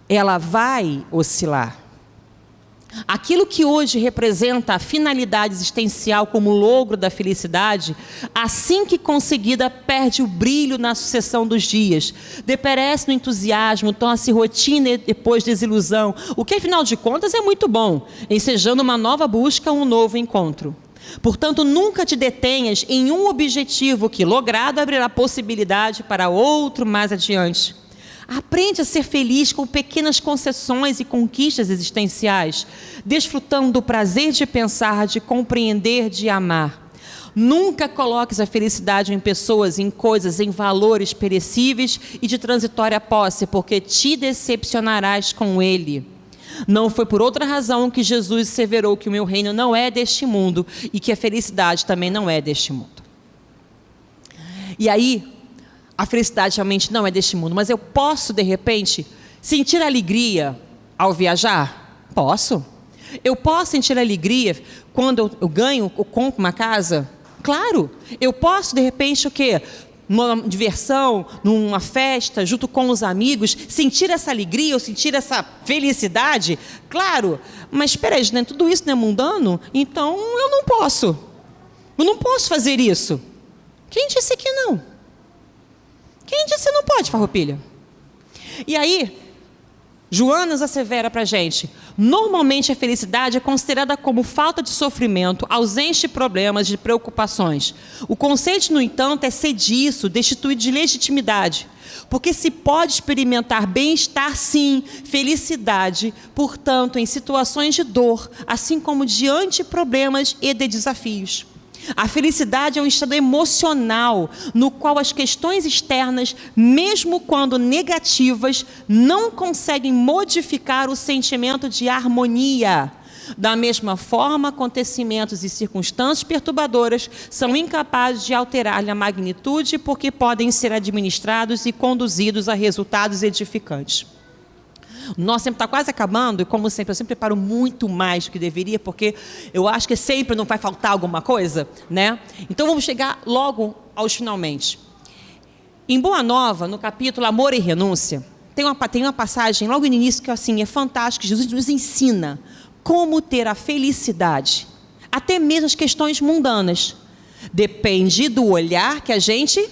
Ela vai oscilar. Aquilo que hoje representa a finalidade existencial como logro da felicidade, assim que conseguida, perde o brilho na sucessão dos dias, deperece no entusiasmo, torna-se rotina e depois desilusão, o que afinal de contas é muito bom, ensejando uma nova busca, um novo encontro. Portanto, nunca te detenhas em um objetivo que, logrado, abrirá possibilidade para outro mais adiante. Aprende a ser feliz com pequenas concessões e conquistas existenciais, desfrutando do prazer de pensar, de compreender, de amar. Nunca coloques a felicidade em pessoas, em coisas, em valores perecíveis e de transitória posse, porque te decepcionarás com ele. Não foi por outra razão que Jesus asseverou que o meu reino não é deste mundo e que a felicidade também não é deste mundo. E aí, a felicidade realmente não é deste mundo, mas eu posso, de repente, sentir alegria ao viajar? Posso. Eu posso sentir alegria quando eu ganho ou compro uma casa? Claro. Eu posso, de repente, o quê? Numa diversão, numa festa, junto com os amigos, sentir essa alegria ou sentir essa felicidade? Claro. Mas espera aí, né? Tudo isso não é mundano? Então eu não posso. Eu não posso fazer isso. Quem disse que não? Quem disse que não pode, Farroupilha? E aí, Joana nos assevera para a gente: normalmente a felicidade é considerada como falta de sofrimento, ausência de problemas, de preocupações. O conceito, no entanto, é sediço, destituído de legitimidade, porque se pode experimentar bem-estar, sim, felicidade, portanto, em situações de dor, assim como diante de problemas e de desafios. A felicidade é um estado emocional no qual as questões externas, mesmo quando negativas, não conseguem modificar o sentimento de harmonia. Da mesma forma, acontecimentos e circunstâncias perturbadoras são incapazes de alterar-lhe a magnitude, porque podem ser administrados e conduzidos a resultados edificantes. O nosso tempo está quase acabando e, como sempre, eu sempre preparo muito mais do que deveria, porque eu acho que sempre não vai faltar alguma coisa, né? Então vamos chegar logo aos finalmente. Em Boa Nova, no capítulo Amor e Renúncia, tem uma passagem logo no início que assim, é fantástica. Jesus nos ensina como ter a felicidade, até mesmo as questões mundanas. Depende do olhar que a gente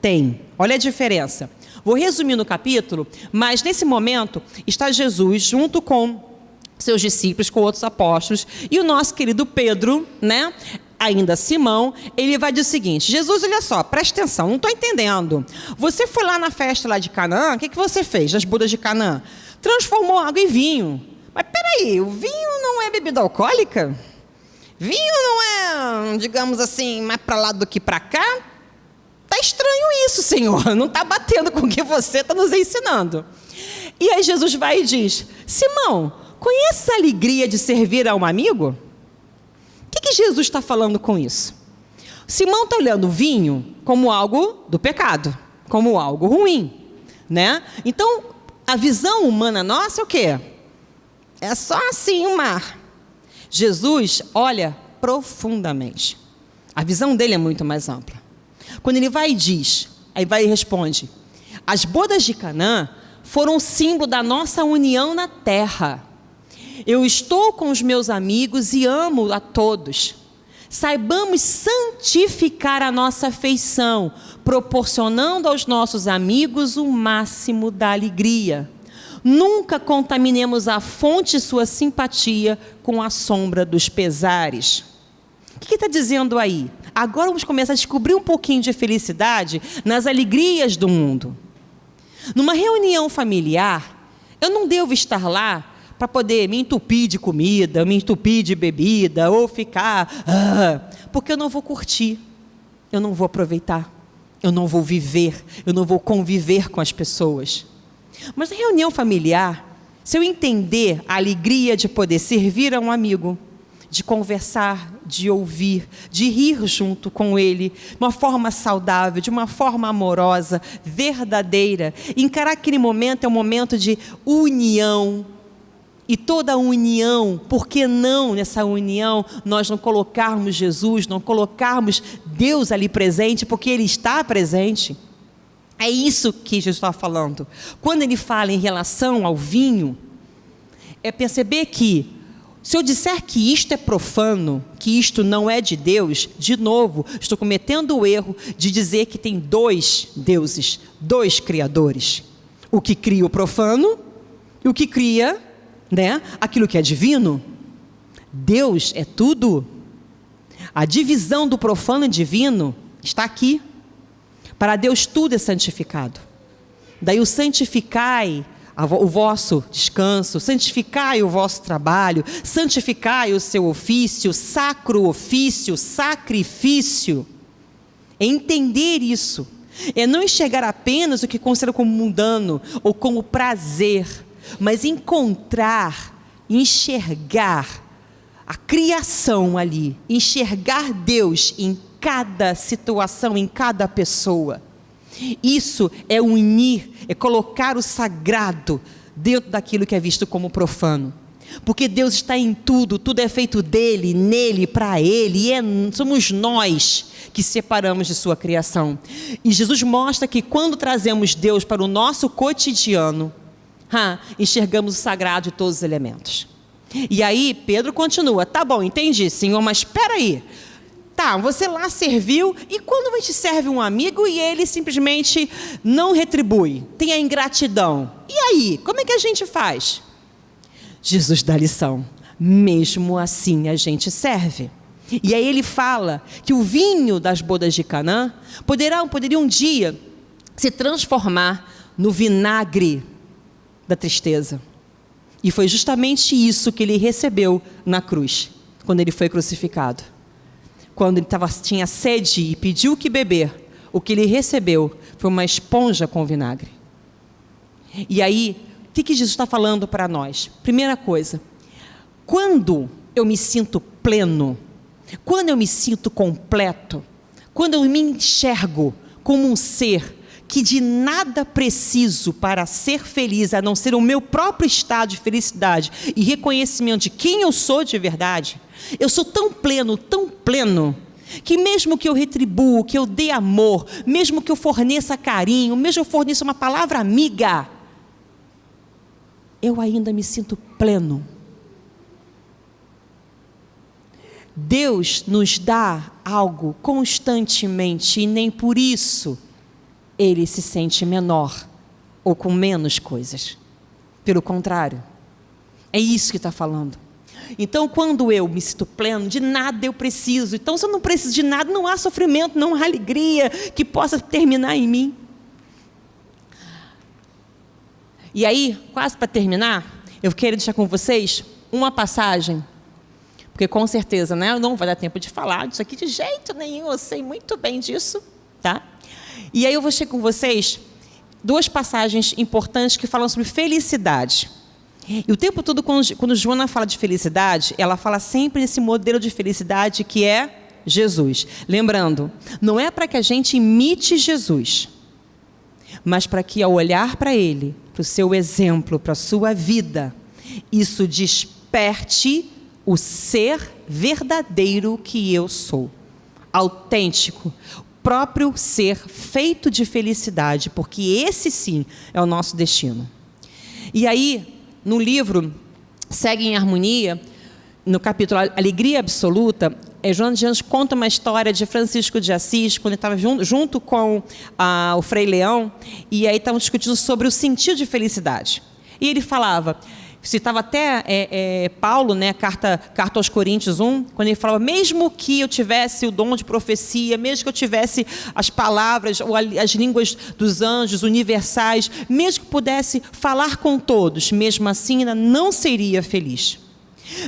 tem. Olha a diferença. Vou resumir no capítulo, mas nesse momento está Jesus junto com seus discípulos, com outros apóstolos, e o nosso querido Pedro, né? Ainda Simão, ele vai dizer o seguinte: Jesus, olha só, presta atenção, não estou entendendo. Você foi lá na festa lá de Canaã, o que você fez nas bodas de Canaã? Transformou água em vinho. Mas peraí, o vinho não é bebida alcoólica? Vinho não é, digamos assim, mais para lá do que para cá? Está estranho isso, Senhor, não está batendo com o que você está nos ensinando. E aí Jesus vai e diz: Simão, conhece a alegria de servir a um amigo? O que Jesus está falando com isso? Simão está olhando o vinho como algo do pecado, como algo ruim, né? Então, a visão humana nossa é o quê? É só assim o mar. Jesus olha profundamente. A visão dele é muito mais ampla. Quando ele vai e diz, aí vai e responde: as bodas de Canaã foram um símbolo da nossa união na terra. Eu estou com os meus amigos e amo a todos. Saibamos santificar a nossa afeição, proporcionando aos nossos amigos o máximo da alegria. Nunca contaminemos a fonte de sua simpatia com a sombra dos pesares. O que está dizendo aí? Agora vamos começar a descobrir um pouquinho de felicidade nas alegrias do mundo. Numa reunião familiar, eu não devo estar lá para poder me entupir de comida, me entupir de bebida, ou ficar... porque eu não vou curtir, eu não vou aproveitar, eu não vou viver, eu não vou conviver com as pessoas. Mas na reunião familiar, se eu entender a alegria de poder servir a um amigo, de conversar, de ouvir, de rir junto com ele, de uma forma saudável, de uma forma amorosa, verdadeira, encarar aquele momento é um momento de união. E toda a união, por que não nessa união nós não colocarmos Jesus, não colocarmos Deus ali presente, porque Ele está presente? É isso que Jesus está falando. Quando Ele fala em relação ao vinho, é perceber que, se eu disser que isto é profano, que isto não é de Deus, de novo, estou cometendo o erro de dizer que tem dois deuses, dois criadores. O que cria o profano e o que cria, né, aquilo que é divino. Deus é tudo. A divisão do profano e divino está aqui. Para Deus tudo é santificado. Daí o santificai o vosso descanso, santificai o vosso trabalho, santificai o seu ofício, sacro ofício, sacrifício. É entender isso. É não enxergar apenas o que considera como mundano ou como prazer, mas encontrar, enxergar a criação ali, enxergar Deus em cada situação, em cada pessoa. Isso é unir, é colocar o sagrado dentro daquilo que é visto como profano. Porque Deus está em tudo, tudo é feito dele, nele, para ele, e somos nós que separamos de sua criação. E Jesus mostra que quando trazemos Deus para o nosso cotidiano, enxergamos o sagrado de todos os elementos. E aí Pedro continua: tá bom, entendi, Senhor, mas espera aí. Tá, você lá serviu, e quando a gente serve um amigo e ele simplesmente não retribui, tem a ingratidão, e aí, como é que a gente faz? Jesus dá lição: mesmo assim a gente serve. E aí ele fala que o vinho das bodas de Canaã poderia um dia se transformar no vinagre da tristeza. E foi justamente isso que ele recebeu na cruz, quando ele foi crucificado. Quando ele tinha sede e pediu que beber, o que ele recebeu foi uma esponja com vinagre. E aí, o que Jesus está falando para nós? Primeira coisa, quando eu me sinto pleno, quando eu me sinto completo, quando eu me enxergo como um ser que de nada preciso para ser feliz, a não ser o meu próprio estado de felicidade e reconhecimento de quem eu sou de verdade, eu sou tão pleno, que mesmo que eu retribuo, que eu dê amor, mesmo que eu forneça carinho, mesmo que eu forneça uma palavra amiga, eu ainda me sinto pleno. Deus nos dá algo constantemente e nem por isso Ele se sente menor ou com menos coisas. Pelo contrário, é isso que está falando. Então, quando eu me sinto pleno, de nada eu preciso. Então, se eu não preciso de nada, não há sofrimento, não há alegria que possa terminar em mim. E aí, quase para terminar, eu quero deixar com vocês uma passagem, porque com certeza, né, não vai dar tempo de falar disso aqui de jeito nenhum, eu sei muito bem disso, tá? E aí eu vou chegar com vocês duas passagens importantes que falam sobre felicidade. E o tempo todo, quando Joana fala de felicidade, ela fala sempre desse modelo de felicidade que é Jesus. Lembrando, não é para que a gente imite Jesus, mas para que ao olhar para Ele, para o seu exemplo, para a sua vida, isso desperte o ser verdadeiro que eu sou, autêntico, próprio ser feito de felicidade, porque esse sim é o nosso destino. E aí, no livro Segue em Harmonia, no capítulo Alegria Absoluta, Joana de Anjos conta uma história de Francisco de Assis, quando ele estava junto com o Frei Leão, e aí estavam discutindo sobre o sentido de felicidade. E ele falava, citava até Paulo, né, carta aos Coríntios 1, quando ele falava, mesmo que eu tivesse o dom de profecia, mesmo que eu tivesse as palavras ou as línguas dos anjos universais, mesmo que pudesse falar com todos, mesmo assim ainda não seria feliz.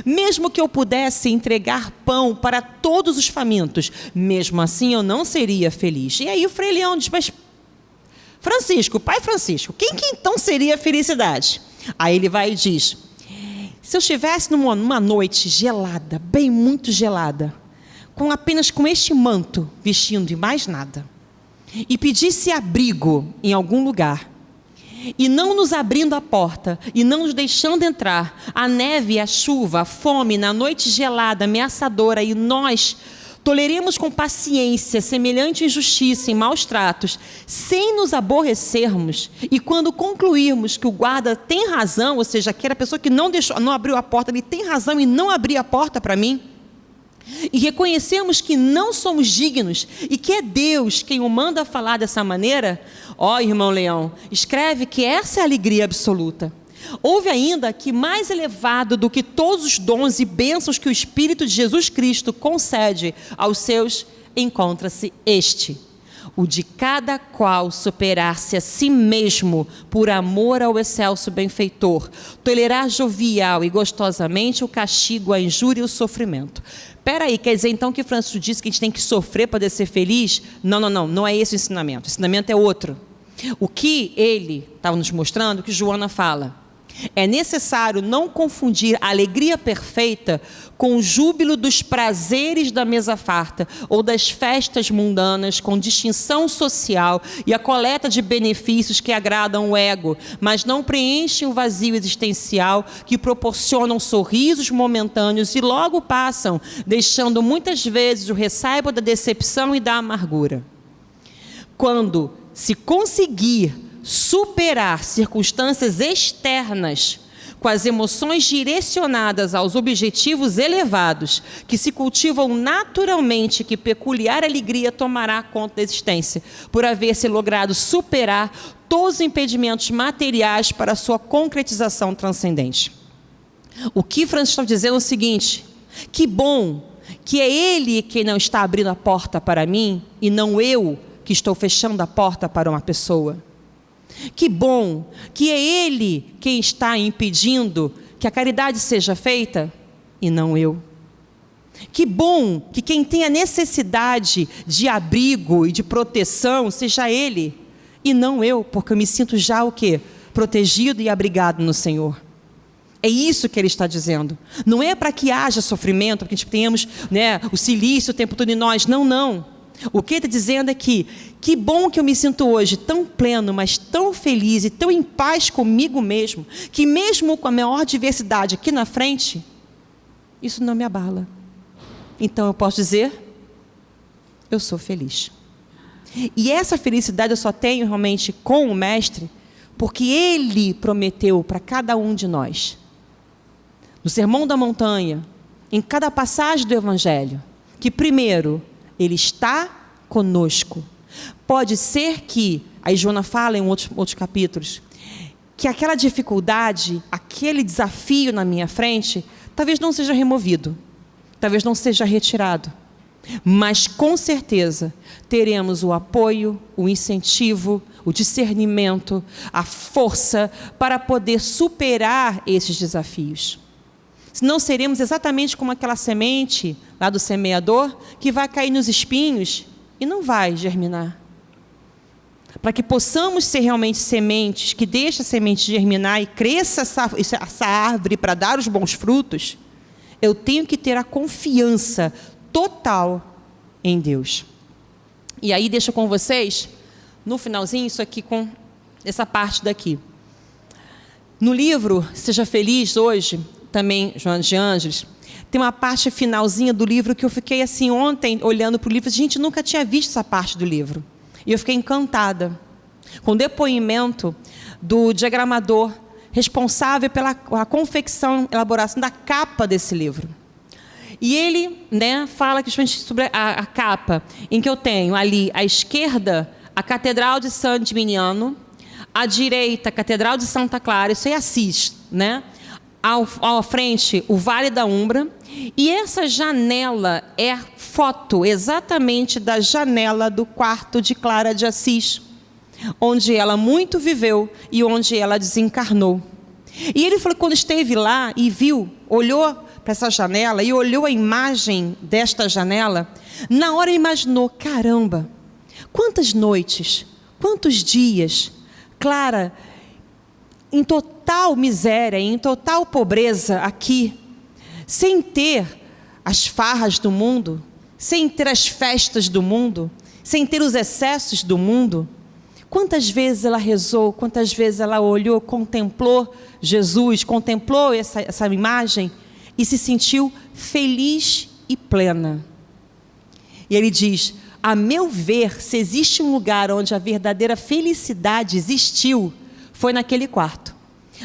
Mesmo que eu pudesse entregar pão para todos os famintos, mesmo assim eu não seria feliz. E aí o Frei Leão diz, mas Francisco, pai Francisco, quem que então seria a felicidade? Aí ele vai e diz, se eu estivesse numa noite gelada, bem muito gelada, apenas com este manto vestindo e mais nada, e pedisse abrigo em algum lugar, e não nos abrindo a porta, e não nos deixando entrar, a neve, a chuva, a fome, na noite gelada, ameaçadora, e nós toleremos com paciência semelhante injustiça e maus tratos, sem nos aborrecermos, e quando concluirmos que o guarda tem razão, ou seja, aquela pessoa que não abriu a porta, ele tem razão em não abrir a porta para mim, e reconhecemos que não somos dignos e que é Deus quem o manda falar dessa maneira, irmão Leão, escreve que essa é a alegria absoluta. Houve ainda que mais elevado do que todos os dons e bênçãos que o Espírito de Jesus Cristo concede aos seus, encontra-se este, o de cada qual superar-se a si mesmo por amor ao excelso benfeitor, tolerar jovial e gostosamente o castigo, a injúria e o sofrimento. Espera aí, quer dizer então que Francisco disse que a gente tem que sofrer para poder ser feliz? Não é esse o ensinamento é outro. O que ele estava nos mostrando, o que Joana fala, É necessário não confundir a alegria perfeita com o júbilo dos prazeres da mesa farta ou das festas mundanas com distinção social e a coleta de benefícios que agradam o ego, mas não preenchem o vazio existencial, que proporcionam sorrisos momentâneos e logo passam, deixando muitas vezes o ressaibo da decepção e da amargura. Quando se conseguir superar circunstâncias externas com as emoções direcionadas aos objetivos elevados que se cultivam naturalmente, que peculiar alegria tomará conta da existência, por haver se logrado superar todos os impedimentos materiais para a sua concretização transcendente. O que Francis está dizendo é o seguinte: que bom que é Ele quem não está abrindo a porta para mim e não eu que estou fechando a porta para uma pessoa. Que bom que é Ele quem está impedindo que a caridade seja feita e não eu. Que bom que quem tem a necessidade de abrigo e de proteção seja Ele e não eu, porque eu me sinto já o quê? Protegido e abrigado no Senhor. É isso que Ele está dizendo. Não é para que haja sofrimento, para que tenhamos, o silício o tempo todo em nós. Não, não. O que Ele está dizendo é que bom que eu me sinto hoje tão pleno, mas tão feliz e tão em paz comigo mesmo, que mesmo com a maior diversidade aqui na frente, isso não me abala. Então eu posso dizer, eu sou feliz. E essa felicidade eu só tenho realmente com o Mestre, porque Ele prometeu para cada um de nós, no Sermão da Montanha, em cada passagem do Evangelho, que primeiro, Ele está conosco. Pode ser que, aí Joana fala em outros capítulos, que aquela dificuldade, aquele desafio na minha frente, talvez não seja removido, talvez não seja retirado, mas com certeza teremos o apoio, o incentivo, o discernimento, a força para poder superar esses desafios. Senão seremos exatamente como aquela semente lá do semeador, que vai cair nos espinhos e não vai germinar. Para que possamos ser realmente sementes, que deixem a semente germinar e cresça essa árvore para dar os bons frutos, eu tenho que ter a confiança total em Deus. E aí deixo com vocês, no finalzinho, isso aqui com essa parte daqui. No livro Seja Feliz Hoje, também Joana de Ângeles, tem uma parte finalzinha do livro que eu fiquei assim ontem olhando para o livro, gente, nunca tinha visto essa parte do livro. E eu fiquei encantada com o depoimento do diagramador responsável pela confecção, elaboração da capa desse livro. E ele fala sobre a capa, em que eu tenho ali à esquerda a Catedral de San Gimignano, à direita a Catedral de Santa Clara, isso é Assis, à frente o Vale da Umbra, e essa janela é foto exatamente da janela do quarto de Clara de Assis, onde ela muito viveu e onde ela desencarnou. E ele falou que quando esteve lá e viu, olhou para essa janela e olhou a imagem desta janela, na hora imaginou, caramba, quantas noites, quantos dias, Clara, em total miséria, em total pobreza aqui, sem ter as farras do mundo, sem ter as festas do mundo, sem ter os excessos do mundo. Quantas vezes ela rezou, quantas vezes ela olhou, contemplou Jesus, contemplou essa imagem e se sentiu feliz e plena. E ele diz, a meu ver, se existe um lugar onde a verdadeira felicidade existiu, foi naquele quarto.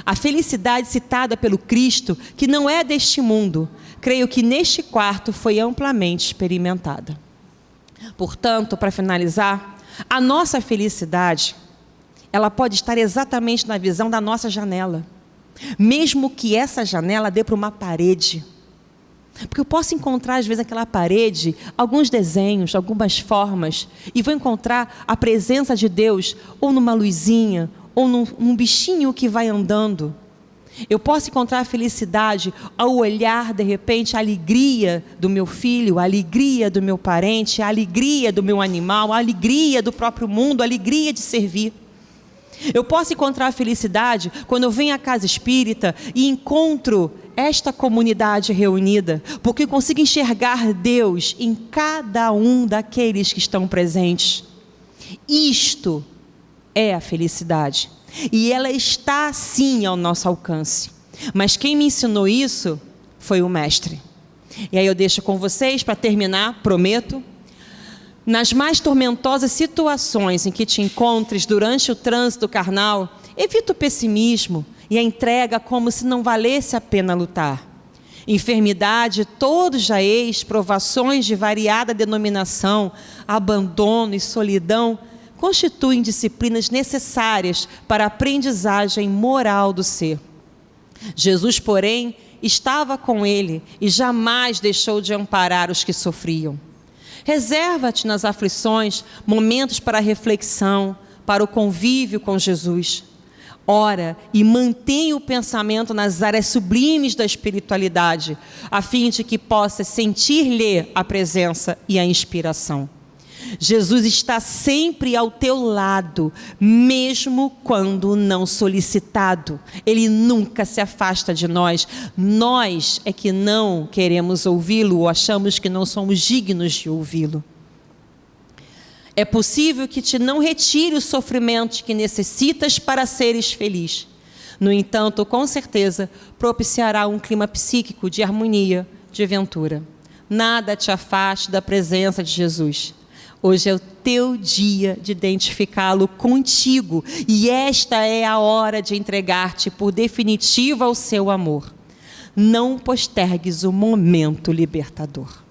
A felicidade citada pelo Cristo, que não é deste mundo, creio que neste quarto foi amplamente experimentada. Portanto, para finalizar, a nossa felicidade, ela pode estar exatamente na visão da nossa janela, mesmo que essa janela dê para uma parede. Porque eu posso encontrar, às vezes, naquela parede, alguns desenhos, algumas formas, e vou encontrar a presença de Deus, ou numa luzinha, ou num bichinho que vai andando. Eu posso encontrar a felicidade ao olhar, de repente, a alegria do meu filho, a alegria do meu parente, a alegria do meu animal, a alegria do próprio mundo, a alegria de servir. Eu posso encontrar a felicidade quando eu venho à casa espírita e encontro esta comunidade reunida, porque eu consigo enxergar Deus em cada um daqueles que estão presentes. Isto é a felicidade. E ela está sim ao nosso alcance. Mas quem me ensinou isso foi o Mestre. E aí eu deixo com vocês para terminar, prometo. Nas mais tormentosas situações em que te encontres durante o trânsito carnal, evita o pessimismo e a entrega como se não valesse a pena lutar. Enfermidade, todos já eis, provações de variada denominação, abandono e solidão, constituem disciplinas necessárias para a aprendizagem moral do ser. Jesus, porém, estava com ele e jamais deixou de amparar os que sofriam. Reserva-te nas aflições momentos para a reflexão, para o convívio com Jesus. Ora e mantenha o pensamento nas áreas sublimes da espiritualidade, a fim de que possa sentir-lhe a presença e a inspiração. Jesus está sempre ao teu lado, mesmo quando não solicitado. Ele nunca se afasta de nós. Nós é que não queremos ouvi-lo ou achamos que não somos dignos de ouvi-lo. É possível que te não retire o sofrimento que necessitas para seres feliz. No entanto, com certeza, propiciará um clima psíquico de harmonia, de ventura. Nada te afaste da presença de Jesus. Hoje é o teu dia de identificá-lo contigo e esta é a hora de entregar-te por definitivo ao seu amor. Não postergues o momento libertador.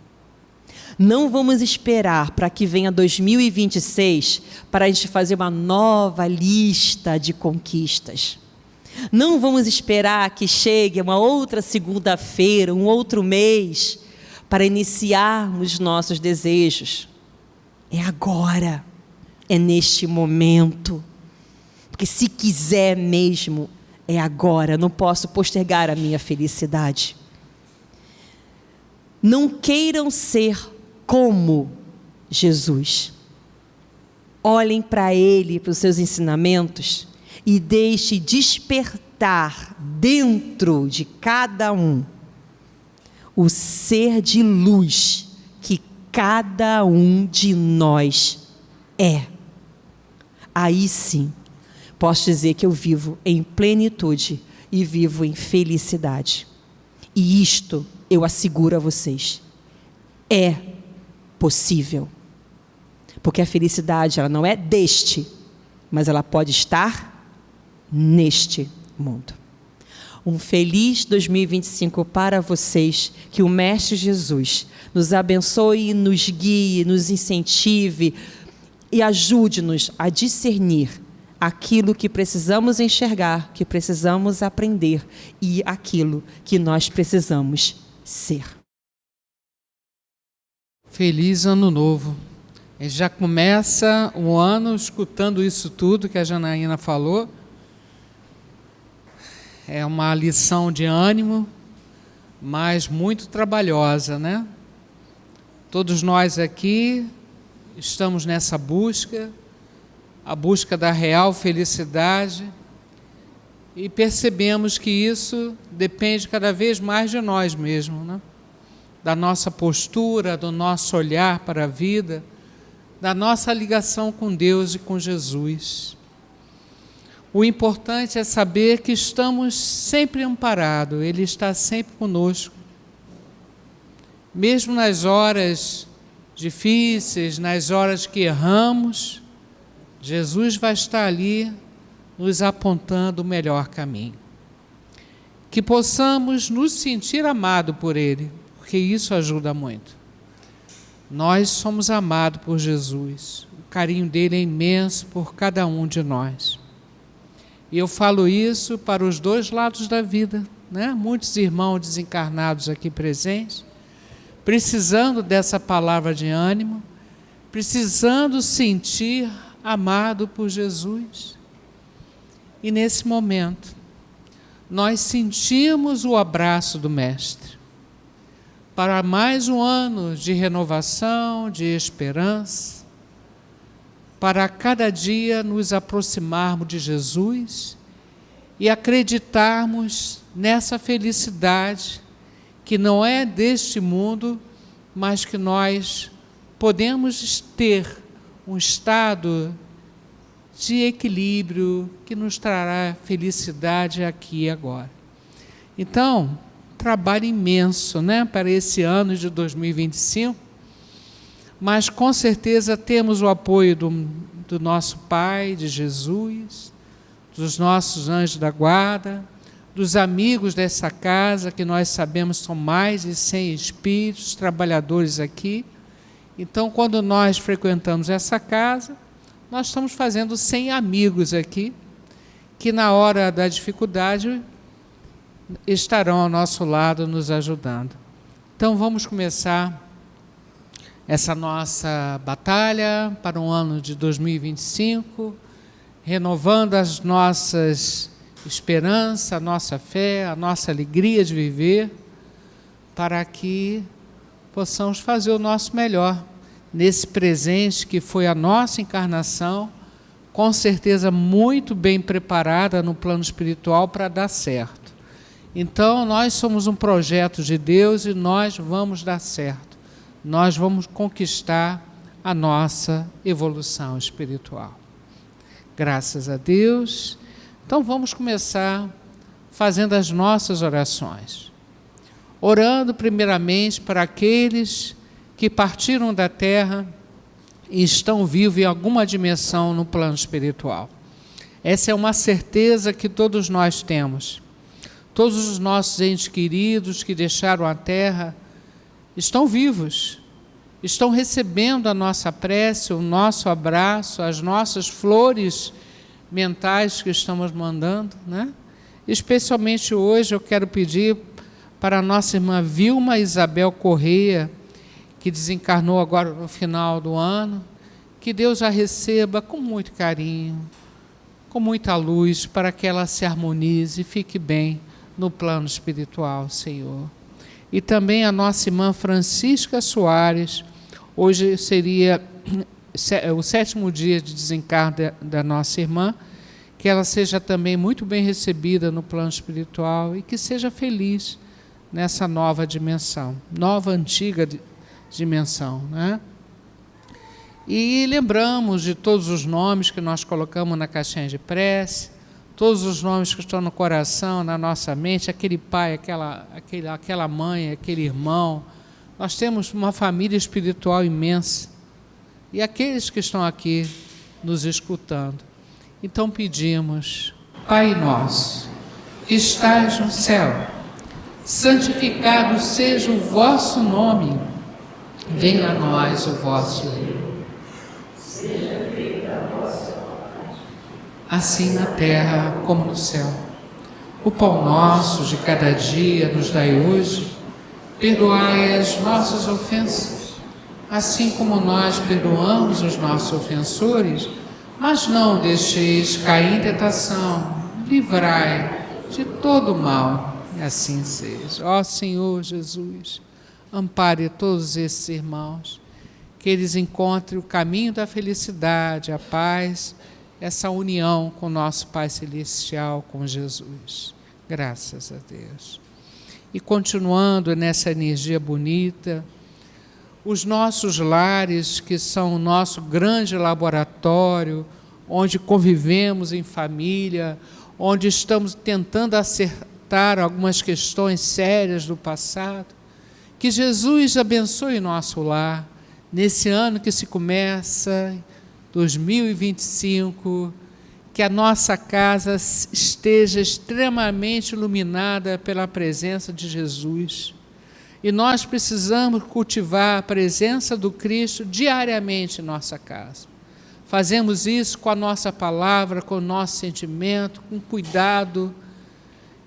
Não vamos esperar para que venha 2026 para a gente fazer uma nova lista de conquistas. Não vamos esperar que chegue uma outra segunda-feira, um outro mês, para iniciarmos nossos desejos. É agora, é neste momento, porque se quiser mesmo, é agora, não posso postergar a minha felicidade. Não queiram ser como Jesus. Olhem para Ele, para os seus ensinamentos, e deixe despertar dentro de cada um o ser de luz que cada um de nós é. Aí sim, posso dizer que eu vivo em plenitude e vivo em felicidade. E isto, eu asseguro a vocês, é possível. Porque a felicidade, ela não é deste, mas ela pode estar neste mundo. Um feliz 2025 para vocês, que o Mestre Jesus nos abençoe, nos guie, nos incentive e ajude-nos a discernir aquilo que precisamos enxergar, que precisamos aprender e aquilo que nós precisamos ser. Feliz Ano Novo. A gente já começa o ano escutando isso tudo que a Janaína falou. É uma lição de ânimo, mas muito trabalhosa, né? Todos nós aqui estamos nessa busca, a busca da real felicidade, e percebemos que isso depende cada vez mais de nós mesmos, né? Da nossa postura, do nosso olhar para a vida, da nossa ligação com Deus e com Jesus. O importante é saber que estamos sempre amparados, Ele está sempre conosco. Mesmo nas horas difíceis, nas horas que erramos, Jesus vai estar ali nos apontando o melhor caminho. Que possamos nos sentir amados por Ele, porque isso ajuda muito. Nós somos amados por Jesus, o carinho dele é imenso por cada um de nós. E eu falo isso para os dois lados da vida, né? Muitos irmãos desencarnados aqui presentes, precisando dessa palavra de ânimo, precisando sentir amado por Jesus. E nesse momento, nós sentimos o abraço do Mestre para mais um ano de renovação, de esperança, para cada dia nos aproximarmos de Jesus e acreditarmos nessa felicidade que não é deste mundo, mas que nós podemos ter um estado de equilíbrio que nos trará felicidade aqui e agora. Então, trabalho imenso, né, para esse ano de 2025, mas com certeza temos o apoio do nosso Pai, de Jesus, dos nossos anjos da guarda, dos amigos dessa casa, que nós sabemos são mais de 100 espíritos trabalhadores aqui. Então, quando nós frequentamos essa casa, nós estamos fazendo 100 amigos aqui, que na hora da dificuldade estarão ao nosso lado nos ajudando. Então, vamos começar essa nossa batalha para o ano de 2025, renovando as nossas esperanças, a nossa fé, a nossa alegria de viver, para que possamos fazer o nosso melhor nesse presente que foi a nossa encarnação, com certeza muito bem preparada no plano espiritual para dar certo. Então, nós somos um projeto de Deus e nós vamos dar certo. Nós vamos conquistar a nossa evolução espiritual. Graças a Deus. Então, vamos começar fazendo as nossas orações. Orando primeiramente para aqueles que partiram da Terra e estão vivos em alguma dimensão no plano espiritual. Essa é uma certeza que todos nós temos. Todos os nossos entes queridos que deixaram a Terra estão vivos, estão recebendo a nossa prece, o nosso abraço, as nossas flores mentais que estamos mandando, né? Especialmente hoje eu quero pedir para a nossa irmã Vilma Isabel Correia, que desencarnou agora no final do ano, que Deus a receba com muito carinho, com muita luz, para que ela se harmonize e fique bem no plano espiritual, Senhor. E também a nossa irmã Francisca Soares, hoje seria o 7º dia de desencarno da nossa irmã, que ela seja também muito bem recebida no plano espiritual e que seja feliz nessa nova dimensão, nova, antiga dimensão, né? E lembramos de todos os nomes que nós colocamos na caixinha de prece, todos os nomes que estão no coração, na nossa mente, aquele pai, aquela mãe, aquele irmão. Nós temos uma família espiritual imensa. E aqueles que estão aqui nos escutando. Então pedimos: Pai nosso, que estais no céu, santificado seja o vosso nome. Venha a nós o vosso reino. Seja feita a vossa vontade, assim na terra como no céu. O pão nosso de cada dia nos dai hoje. Perdoai as nossas ofensas, assim como nós perdoamos os nossos ofensores, mas não deixeis cair em tentação, livrai de todo o mal, e assim seja. Ó Senhor Jesus, ampare todos esses irmãos, que eles encontrem o caminho da felicidade, a paz, essa união com o nosso Pai Celestial, com Jesus. Graças a Deus. E continuando nessa energia bonita, os nossos lares, que são o nosso grande laboratório, onde convivemos em família, onde estamos tentando acertar algumas questões sérias do passado, que Jesus abençoe nosso lar, nesse ano que se começa, 2025, que a nossa casa esteja extremamente iluminada pela presença de Jesus. E nós precisamos cultivar a presença do Cristo diariamente em nossa casa. Fazemos isso com a nossa palavra, com o nosso sentimento, com cuidado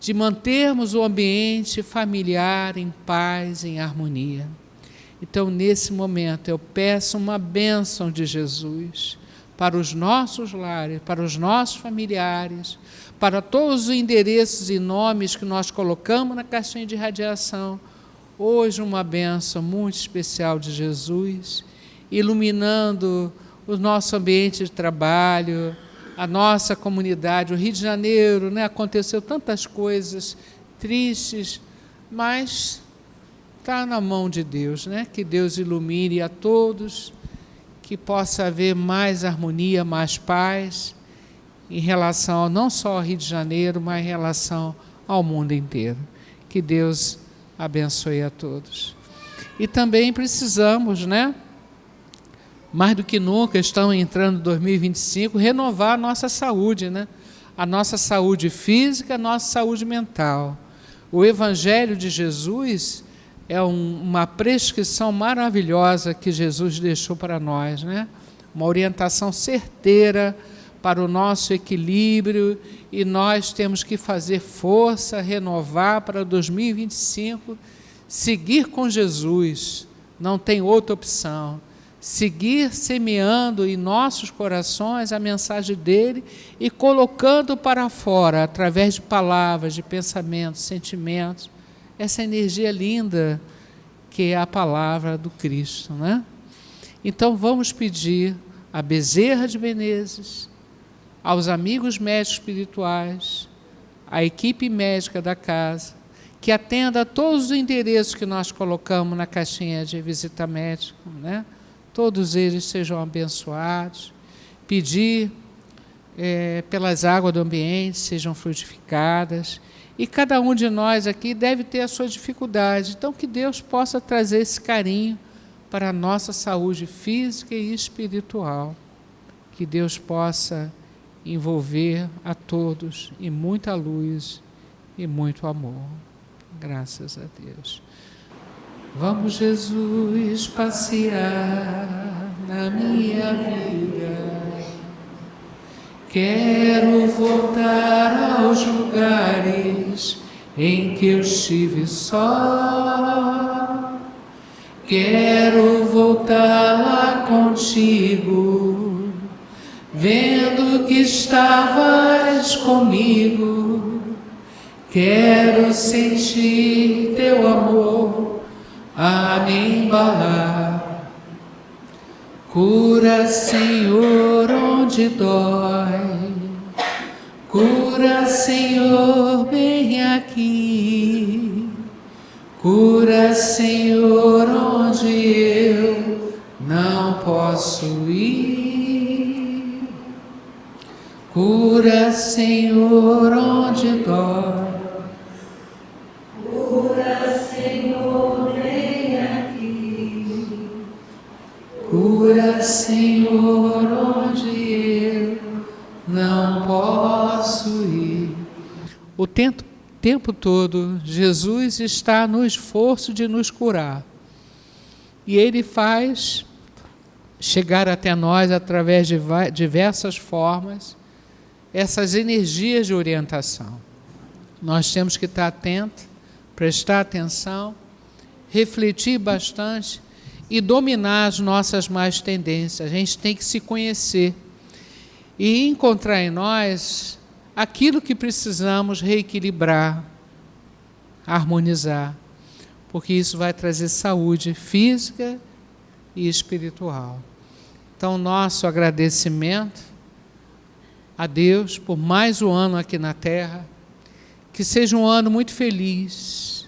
de mantermos o ambiente familiar em paz, em harmonia. Então, nesse momento, eu peço uma bênção de Jesus para os nossos lares, para os nossos familiares, para todos os endereços e nomes que nós colocamos na caixinha de radiação. Hoje, uma bênção muito especial de Jesus, iluminando o nosso ambiente de trabalho, a nossa comunidade. O Rio de Janeiro, né, aconteceu tantas coisas tristes, mas está na mão de Deus, né? Que Deus ilumine a todos, que possa haver mais harmonia, mais paz em relação não só ao Rio de Janeiro, mas em relação ao mundo inteiro. Que Deus abençoe a todos. E também precisamos, né, mais do que nunca, estamos entrando em 2025, renovar a nossa saúde, né? A nossa saúde física, a nossa saúde mental. O Evangelho de Jesus é uma prescrição maravilhosa que Jesus deixou para nós, né? Uma orientação certeira para o nosso equilíbrio, e nós temos que fazer força, renovar para 2025, seguir com Jesus, não tem outra opção. Seguir semeando em nossos corações a mensagem dele e colocando para fora, através de palavras, de pensamentos, sentimentos, essa energia linda que é a palavra do Cristo, né? Então vamos pedir a Bezerra de Menezes, aos amigos médicos espirituais, à equipe médica da casa, que atenda a todos os endereços que nós colocamos na caixinha de visita médica, né? Todos eles sejam abençoados. Pedir pelas águas do ambiente sejam frutificadas. E cada um de nós aqui deve ter a sua dificuldade. Então, que Deus possa trazer esse carinho para a nossa saúde física e espiritual. Que Deus possa envolver a todos em muita luz e muito amor. Graças a Deus. Vamos, Jesus, passear na minha vida. Quero voltar aos lugares em que eu estive só. Quero voltar lá contigo, vendo que estavas comigo. Quero sentir teu amor a me embalar. Cura, Senhor, onde dói. Cura, Senhor, bem aqui. Cura, Senhor, onde eu não posso ir. Cura, Senhor, onde dói. Cura, Senhor, vem aqui. Cura, Senhor, onde eu não posso ir. O tempo todo, Jesus está no esforço de nos curar. E Ele faz chegar até nós, através de diversas formas, essas energias de orientação. Nós temos que estar atentos, prestar atenção, refletir bastante e dominar as nossas más tendências. A gente tem que se conhecer e encontrar em nós aquilo que precisamos reequilibrar, harmonizar, porque isso vai trazer saúde física e espiritual. Então, nosso agradecimento a Deus por mais um ano aqui na Terra, que seja um ano muito feliz,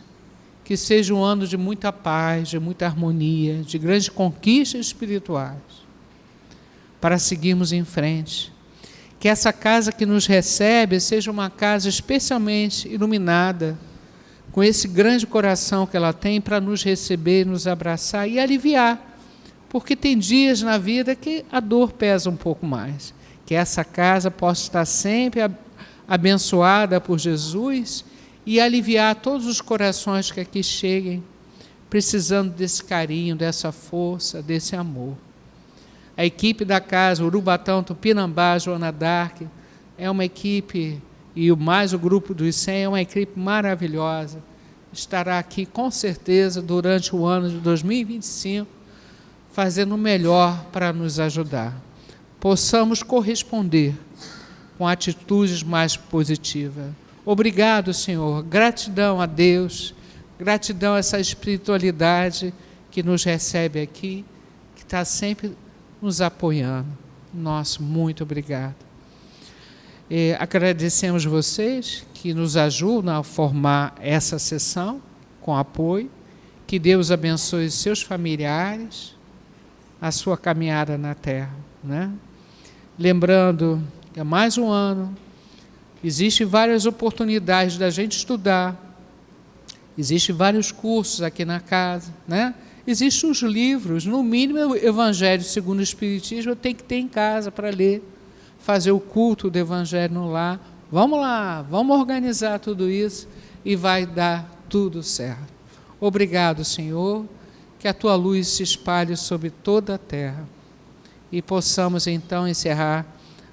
que seja um ano de muita paz, de muita harmonia, de grandes conquistas espirituais, para seguirmos em frente. Que essa casa que nos recebe seja uma casa especialmente iluminada, com esse grande coração que ela tem para nos receber, nos abraçar e aliviar, porque tem dias na vida que a dor pesa um pouco mais. Que essa casa possa estar sempre abençoada por Jesus e aliviar todos os corações que aqui cheguem, precisando desse carinho, dessa força, desse amor. A equipe da casa, Urubatão, Tupinambá, Joana d'Arc, é uma equipe, e mais o grupo dos 100, é uma equipe maravilhosa. Estará aqui, com certeza, durante o ano de 2025, fazendo o melhor para nos ajudar. Possamos corresponder com atitudes mais positivas. Obrigado, Senhor. Gratidão a Deus, gratidão a essa espiritualidade que nos recebe aqui, que está sempre nos apoiando. Nosso muito obrigado. Agradecemos vocês que nos ajudam a formar essa sessão com apoio. Que Deus abençoe os seus familiares, a sua caminhada na Terra, né? Lembrando que é mais um ano, existem várias oportunidades da gente estudar, existem vários cursos aqui na casa, né? Existem os livros, no mínimo o Evangelho segundo o Espiritismo eu tenho que ter em casa para ler, fazer o culto do Evangelho no lar. Vamos lá, vamos organizar tudo isso e vai dar tudo certo. Obrigado, Senhor, que a Tua luz se espalhe sobre toda a terra e possamos então encerrar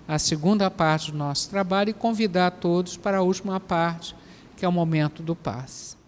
a segunda parte do nosso trabalho e convidar todos para a última parte, que é o momento do passe.